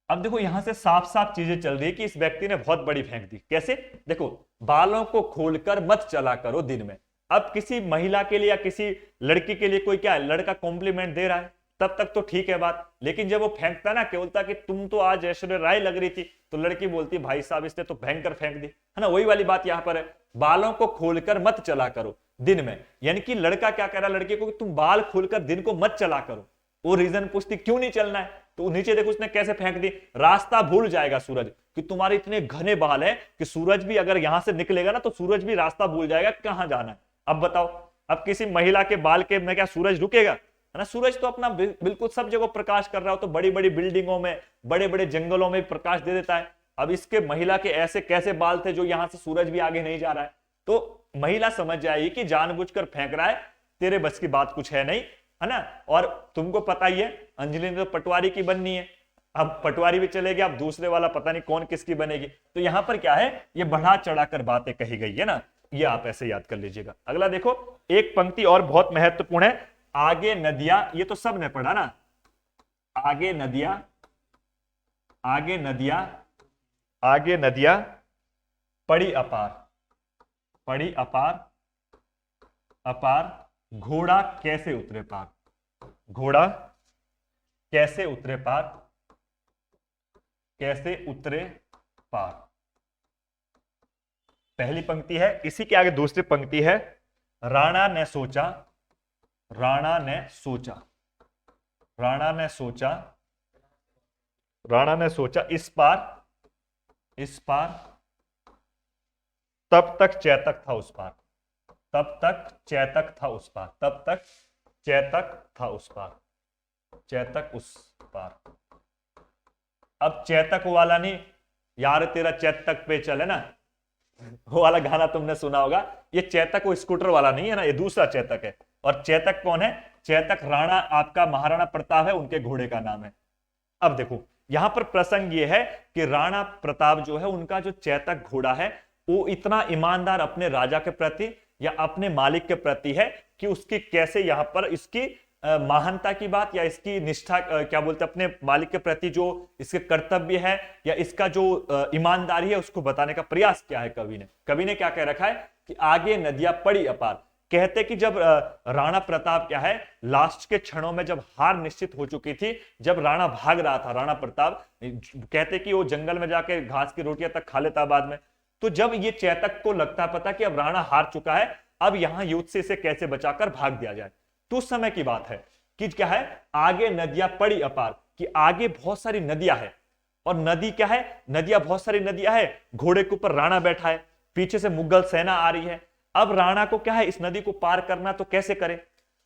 [SPEAKER 1] अब देखो यहां से साफ साफ चीजें चल रही है कि इस व्यक्ति ने बहुत बड़ी फेंक दी। कैसे? देखो, बालों को खोलकर मत चला करो दिन में। अब किसी महिला के लिए या किसी लड़की के लिए कोई क्या है, लड़का कॉम्प्लीमेंट दे रहा है, तब तक तो ठीक है बात। लेकिन जब वो फेंकता ना, बोलता कि तुम तो आज ऐश्वर्या राय लग रही थी, तो लड़की बोलती भाई साहब इसने तो भयंकर फेंक दी, है ना। वही वाली बात यहां पर है, बालों को खोलकर मत चला करो दिन में। यानी कि लड़का क्या कह रहा है लड़के को कि तुम बाल खोलकर दिन को मत चला करो। वो रीजन पूछती क्यों नहीं चलना है, तो नीचे देखो उसने कैसे फेंक दी, रास्ता भूल जाएगा सूरज, कि तुम्हारे इतने घने बाल है कि सूरज भी अगर यहां से निकलेगा ना तो सूरज भी रास्ता भूल जाएगा कहां जाना है। अब बताओ, अब किसी महिला के बाल के में क्या सूरज रुकेगा, है ना। सूरज तो अपना बिल्कुल सब जगह प्रकाश कर रहा हो, तो बड़ी बड़ी बिल्डिंगों में, बड़े बड़े जंगलों में प्रकाश दे देता है। अब इसके महिला के ऐसे कैसे बाल थे जो यहां से सूरज भी आगे नहीं जा रहा है। तो महिला समझ जाएगी कि जानबूझकर फेंक रहा है, तेरे बस की बात कुछ है नहीं, है ना। और तुमको पता ही है अंजलि ने तो पटवारी की बननी है, अब पटवारी भी चलेगी, अब दूसरे वाला पता नहीं कौन किसकी बनेगी। तो यहां पर क्या है, ये बढ़ा चढ़ाकर बातें कही गई है ना, ये आप ऐसे याद कर लीजिएगा। अगला देखो, एक पंक्ति और बहुत महत्वपूर्ण है, आगे नदियां, ये तो सब ने पढ़ा ना, आगे नदियां, आगे नदियां, आगे नदियां पड़ी अपार, पड़ी अपार, अपार, घोड़ा कैसे उतरे पार, घोड़ा कैसे उतरे पार, कैसे उतरे पार। पहली पंक्ति है, इसी के आगे दूसरी पंक्ति है, राणा ने सोचा, राणा ने सोचा, राणा ने सोचा, राणा ने सोचा इस पार, इस पार, तब तक चैतक था उस पार, तब तक चैतक था उस पार, तब तक चैतक था उस पार, चैतक उस पार। अब चैतक वाला नहीं, यार तेरा चैतक पे चले ना, वो वाला गाना तुमने सुना होगा। ये चैतक वो स्कूटर वाला नहीं है ना, ये दूसरा चैतक है। और चैतक कौन है? चैतक राणा, आपका महाराणा प्रताप है, उनके घोड़े का नाम है। अब देखो यहां पर प्रसंग ये है कि राणा प्रताप जो है, उनका जो चैतक घोड़ा है, वो इतना ईमानदार अपने राजा के प्रति या अपने मालिक के प्रति है कि उसकी कैसे यहां पर इसकी महानता की बात या इसकी निष्ठा, क्या बोलते हैं, अपने मालिक के प्रति जो इसके कर्तव्य है या इसका जो ईमानदारी है, उसको बताने का प्रयास किया है कवि ने। कवि ने क्या कह रखा है कि आगे नदियां पड़ी अपार। कहते कि जब राणा प्रताप क्या है, लास्ट के क्षणों में जब हार निश्चित हो चुकी थी, जब राणा भाग रहा था, राणा प्रताप, कहते कि वो जंगल में जाके घास की रोटियां तक खा लेता बाद में। तो जब ये चैतक को लगता पता कि अब राणा हार चुका है, अब यहां युद्ध से इसे कैसे बचाकर भाग दिया जाए, तो उस समय की बात है कि क्या है, आगे नदियां पड़ी अपार, कि आगे बहुत सारी नदियां है। और नदी क्या है, नदियां बहुत सारी नदियां है, घोड़े के ऊपर राणा बैठा है, पीछे से मुगल सेना आ रही है। अब राणा को क्या है, इस नदी को पार करना, तो कैसे करे,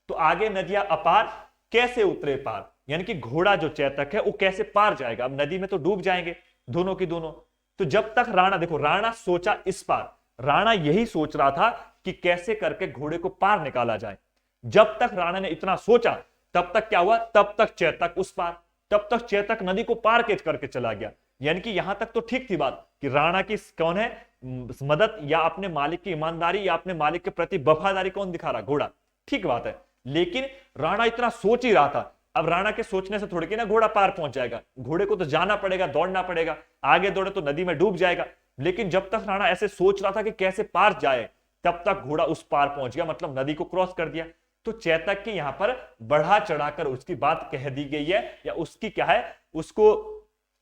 [SPEAKER 1] तो आगे नदियां अपार, कैसे उतरे पार, यानी कि घोड़ा जो चैतक है वो कैसे पार जाएगा, अब नदी में तो डूब जाएंगे दोनों की दोनों। तो जब तक राणा, देखो राणा सोचा इस पार, राणा यही सोच रहा था कि कैसे करके घोड़े को पार निकाला जाए। जब तक राणा ने इतना सोचा, तब तक क्या हुआ, तब तक चैतक उस पार, तब तक चैतक नदी को पार करके चला गया। यानी कि यहां तक तो ठीक थी बात कि राणा की कौन है मदद, या अपने मालिक की ईमानदारी, या अपने मालिक के प्रति वफादारी कौन दिखा रहा, घोड़ा, ठीक बात है। लेकिन राणा इतना सोच ही रहा था, अब राणा के सोचने से थोड़ी कि ना घोड़ा पार पहुंच जाएगा, घोड़े को तो जाना पड़ेगा, दौड़ना पड़ेगा, आगे दौड़े तो नदी में डूब जाएगा। लेकिन जब तक राणा ऐसे सोच रहा था कि कैसे पार जाए, तब तक घोड़ा उस पार पहुंच गया, मतलब नदी को क्रॉस कर दिया। तो चैतक की यहां पर बढ़ा चढ़ाकर उसकी बात कह दी गई है, या उसकी क्या है, उसको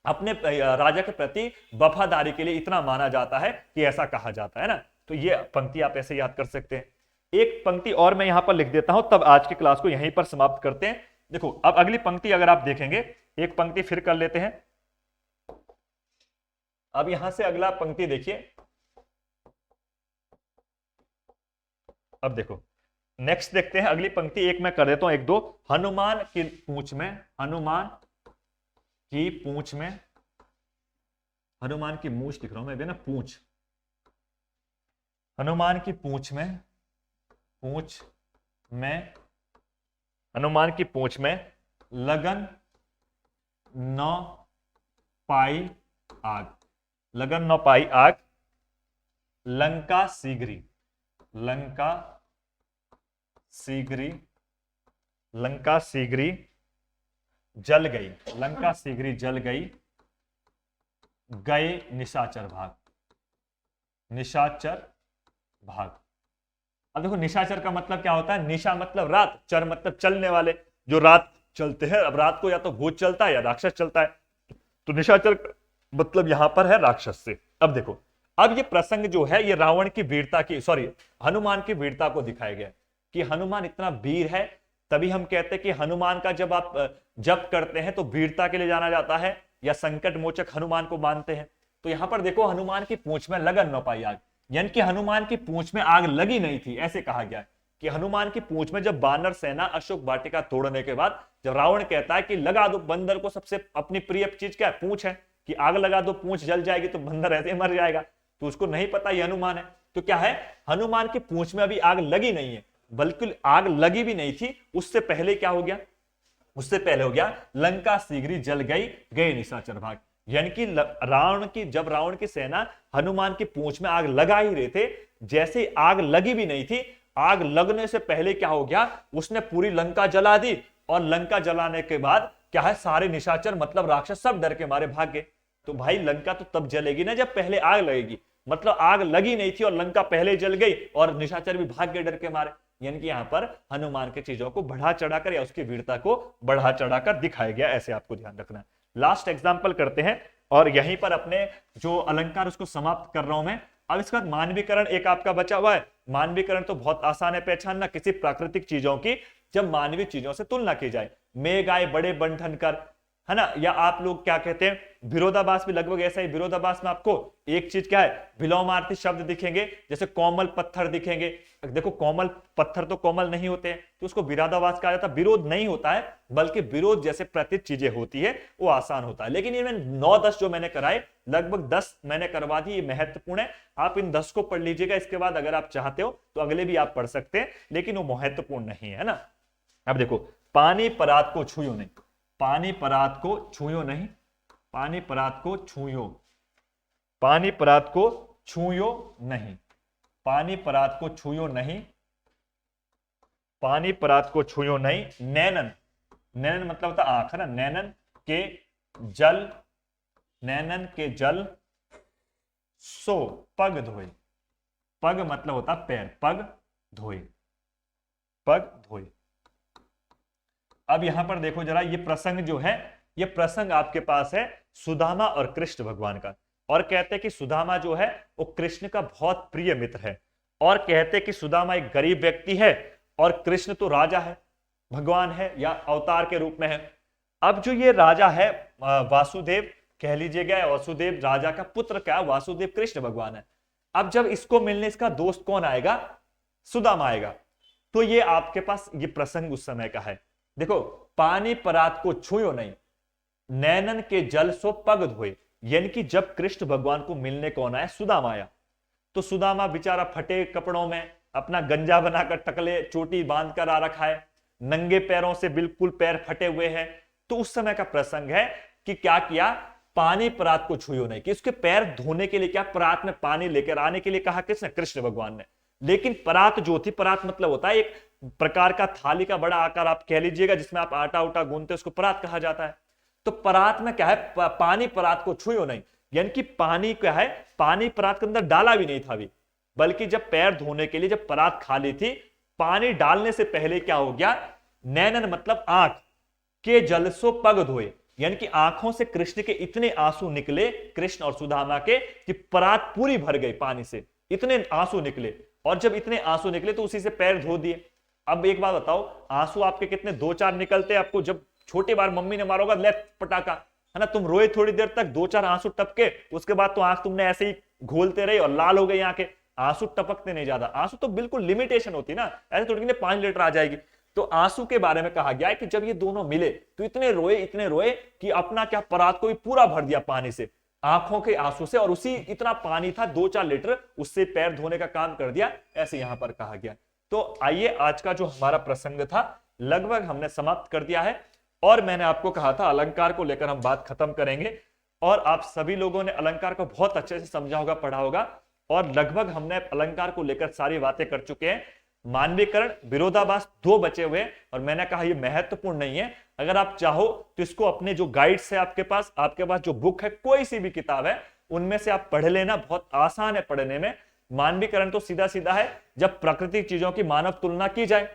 [SPEAKER 1] अपने राजा के प्रति वफादारी के लिए इतना माना जाता है कि ऐसा कहा जाता है ना। तो ये पंक्ति आप ऐसे याद कर सकते हैं। एक पंक्ति और मैं यहां पर लिख देता हूं, तब आज की क्लास को यहीं पर समाप्त करते हैं। देखो अब अगली पंक्ति अगर आप देखेंगे, एक पंक्ति फिर कर लेते हैं। अब यहां से अगला पंक्ति देखिए, अब देखो नेक्स्ट देखते हैं अगली पंक्ति, एक मैं कर देता हूं, एक दो, हनुमान की पूंछ में, हनुमान की पूंछ में, हनुमान की मूछ लिख रहा हूं मैं भी ना, पूंछ, हनुमान की पूंछ में हनुमान की पूंछ में लगन 9 पाई आग, लगन 9 पाई आग, लंका शीघ्री, लंका शीघ्री, लंका शीघ्री जल गई, लंका शीघ्री जल गई, गए निशाचर भाग, निशाचर भाग। अब देखो निशाचर का मतलब क्या होता है, निशा मतलब रात, चर मतलब चलने वाले, जो रात चलते हैं। अब रात को या तो भूत चलता है या राक्षस चलता है, तो निशाचर मतलब यहां पर है राक्षस से। अब देखो, अब ये प्रसंग जो है ये रावण की वीरता की, सॉरी हनुमान की वीरता को दिखाया गया कि हनुमान इतना वीर है। तभी हम कहते हैं कि हनुमान का जब आप जप करते हैं तो वीरता के लिए जाना जाता है, या संकट मोचक हनुमान को मानते हैं। तो यहां पर देखो हनुमान की पूंछ में लगन 9 पाई आग, यानी कि हनुमान की पूंछ में आग लगी नहीं थी, ऐसे कहा गया है कि हनुमान की पूंछ में जब बानर सेना अशोक वाटिका तोड़ने के बाद जब रावण कहता है कि लगा दो, बंदर को सबसे अपनी प्रिय चीज क्या है, पूंछ है, कि आग लगा दो, पूंछ जल जाएगी तो बंदर ऐसे मर जाएगा, तो उसको नहीं पता ये हनुमान है। तो क्या है, हनुमान की पूंछ में अभी आग लगी नहीं है, बल्कि आग लगी भी नहीं थी, उससे पहले क्या हो गया, उससे पहले हो गया लंका शीघ्री जल गई, गए निशाचर भाग। यानी कि जब रावण की सेना हनुमान की पूंछ में आग लगा ही रहे थे, जैसे आग लगी भी नहीं थी, आग लगने से पहले क्या हो गया, उसने पूरी लंका जला दी, और लंका जलाने के बाद क्या है, सारे निशाचर मतलब राक्षस सब डर के मारे भाग गए। तो भाई लंका तो तब जलेगी ना जब पहले आग लगेगी, मतलब आग लगी नहीं थी और लंका पहले जल गई और निशाचर भी भाग गए डर के मारे। यानी कि यहां पर हनुमान के चीजों को बढ़ा चढ़ाकर या उसकी वीरता को बढ़ा चढ़ाकर दिखाया गया, ऐसे आपको ध्यान रखना है। लास्ट एग्जाम्पल करते हैं और यहीं पर अपने जो अलंकार उसको समाप्त कर रहा हूं मैं। अब इसके बाद मानवीकरण एक आपका बचा हुआ है। मानवीकरण तो बहुत आसान है पहचानना, किसी प्राकृतिक चीजों की जब मानवीय चीजों से तुलना की जाए, मेघ आए बड़े बंठन कर, है ना, या आप लोग क्या कहते हैं, विरोधाभास भी लगभग ऐसा ही। विरोधाभास में आपको एक चीज क्या है, विलोमार्थी शब्द दिखेंगे, जैसे कोमल पत्थर दिखेंगे। देखो कोमल पत्थर तो कोमल नहीं होते हैं, तो उसको विरोधाभास कहा जाता है। विरोध नहीं होता है, बल्कि विरोध जैसे प्रतीत चीजें होती है वो आसान होता है। लेकिन ये 9-10 जो मैंने कराए, लगभग 10 मैंने करवा दी, ये महत्वपूर्ण है। आप इन 10 को पढ़ लीजिएगा, इसके बाद अगर आप चाहते हो तो अगले भी आप पढ़ सकते हैं, लेकिन वो महत्वपूर्ण नहीं है ना। अब देखो, पानी परात को छूयो नहीं, पानी परात को छूयो नहीं, पानी परात को छूयो, पानी परात को छूयो नहीं, पानी परात को छूयो नहीं, पानी परात को छूयो नहीं। नैनन, नैनन मतलब होता आंख, है ना, नैनन के जल, नैनन के जल सो पग धोए, पग मतलब होता पैर, पग धोए, पग धोए। अब यहां पर देखो जरा, ये प्रसंग जो है, ये प्रसंग आपके पास है सुदामा और कृष्ण भगवान का। और कहते हैं कि सुदामा जो है वो कृष्ण का बहुत प्रिय मित्र है, और कहते हैं कि सुदामा एक गरीब व्यक्ति है और कृष्ण तो राजा है, भगवान है या अवतार के रूप में है। अब जो ये राजा है वासुदेव कह लीजिएगा, वासुदेव राजा का पुत्र, क्या वासुदेव कृष्ण भगवान है। अब जब इसको मिलने इसका दोस्त कौन आएगा, सुदामा आएगा। तो ये आपके पास ये प्रसंग उस समय का है। देखो, पानी परात को छूयो नहीं, नैनन के जल सो पग धोए, यानी कि जब कृष्ण भगवान को मिलने कौन आया, सुदामा आया। तो सुदामा बेचारा फटे कपड़ों में अपना गंजा बनाकर टकले चोटी बांध कर आ रखा है, नंगे पैरों से बिल्कुल पैर फटे हुए हैं। तो उस समय का प्रसंग है कि क्या किया, पानी परात को छूयो नहीं, कि उसके पैर धोने के लिए क्या परात में पानी लेकर आने के लिए कहा किसने, कृष्ण भगवान ने। लेकिन परात जो थी, परात मतलब होता है एक प्रकार का थाली का बड़ा आकार आप कह लीजिएगा, जिसमें आप आटा उटा गूंथते, उसको परात कहा जाता है। तो परात में क्या है, पानी परात को छूयो नहीं, यानी कि पानी क्या है, पानी परात के अंदर डाला भी नहीं था अभी, बल्कि जब पैर धोने के लिए जब परात खाली थी, पानी डालने से पहले क्या हो गया, नैनन मतलब आंख के जल सो पग धोए, यानी कि आंखों से कृष्ण के इतने आंसू निकले, कृष्ण और सुदामा के, कि परात पूरी भर गई पानी से, इतने आंसू निकले। और जब इतने आंसू निकले तो उसी से पैर धो दिए। अब एक बात बताओ, आंसू आपके कितने 2-4 निकलते हैं, आपको जब छोटी बार मम्मी ने मारोगा ले पटाखा, है ना, तुम रोए थोड़ी देर तक, 2-4 आंसू टपके, उसके बाद तो आंख तुमने ऐसे ही घोलते रहे और लाल हो गई आंखें। आंसू टपकते नहीं ज्यादा, आंसू तो बिल्कुल लिमिटेशन होती ना, ऐसे थोड़ी कि 5 लीटर आ जाएगी। तो आंसू के बारे में कहा गया है कि जब ये दोनों मिले तो इतने रोए कि अपना क्या परात को भी पूरा भर दिया पानी से। आंखों के आंसू से, और उसी इतना पानी था 2-4 लीटर, उससे पैर धोने का काम कर दिया, ऐसे यहां पर कहा गया। तो आइए आज का जो हमारा प्रसंग था लगभग हमने समाप्त कर दिया है, और मैंने आपको कहा था अलंकार को लेकर हम बात खत्म करेंगे, और आप सभी लोगों ने अलंकार को बहुत अच्छे से समझा होगा, पढ़ा होगा, और लगभग हमने अलंकार को लेकर सारी बातें कर चुके हैं। मानवीकरण, विरोधाभास 2 बचे हुए, और मैंने कहा ये महत्वपूर्ण नहीं है, अगर आप चाहो तो इसको अपने जो गाइड्स है आपके पास जो बुक है, कोई सी भी किताब है, उनमें से आप पढ़ लेना, बहुत आसान है पढ़ने में। मानवीकरण तो सीधा सीधा है, जब प्राकृतिक चीजों की मानव तुलना की जाए,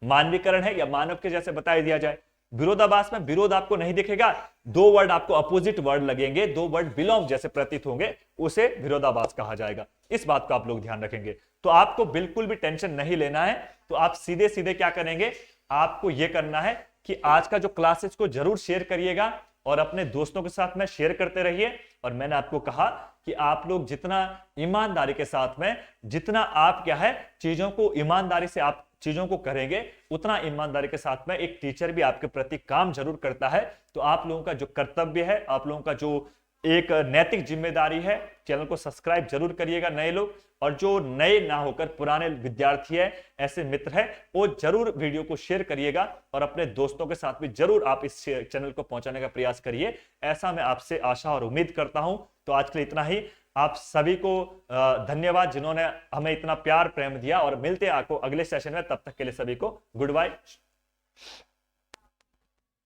[SPEAKER 1] मानवीकरण है या मानव के जैसे बता दिया जाए। विरोधाभास में विरोध आपको नहीं दिखेगा, 2 वर्ड आपको अपोजिट वर्ड लगेंगे, 2 वर्ड विलोम जैसे प्रतीत होंगे, उसे विरोधाभास कहा जाएगा। इस बात का आप लोग ध्यान रखेंगे, तो आपको बिल्कुल भी टेंशन नहीं लेना है। तो आप सीधे सीधे क्या करेंगे, आपको यह करना है कि आज का जो क्लासेस को जरूर शेयर करिएगा, और अपने दोस्तों के साथ में शेयर करते रहिए। और मैंने आपको कहा कि आप लोग जितना ईमानदारी के साथ में, जितना आप क्या है चीजों को ईमानदारी से आप चीजों को करेंगे, उतना ईमानदारी के साथ में एक टीचर भी आपके प्रति काम जरूर करता है। तो आप लोगों का जो कर्तव्य है, आप लोगों का जो एक नैतिक जिम्मेदारी है, चैनल को सब्सक्राइब जरूर करिएगा नए लोग, और जो नए ना होकर पुराने विद्यार्थी है, ऐसे मित्र है, वो जरूर वीडियो को शेयर करिएगा, और अपने दोस्तों के साथ भी जरूर आप इस चैनल को पहुंचाने का प्रयास करिए। ऐसा मैं आपसे आशा और उम्मीद करता हूं। तो आज के लिए इतना ही। आप सभी को धन्यवाद जिन्होंने हमें इतना प्यार प्रेम दिया, और मिलते हैं आपको अगले सेशन में। तब तक के लिए सभी को गुड बाय।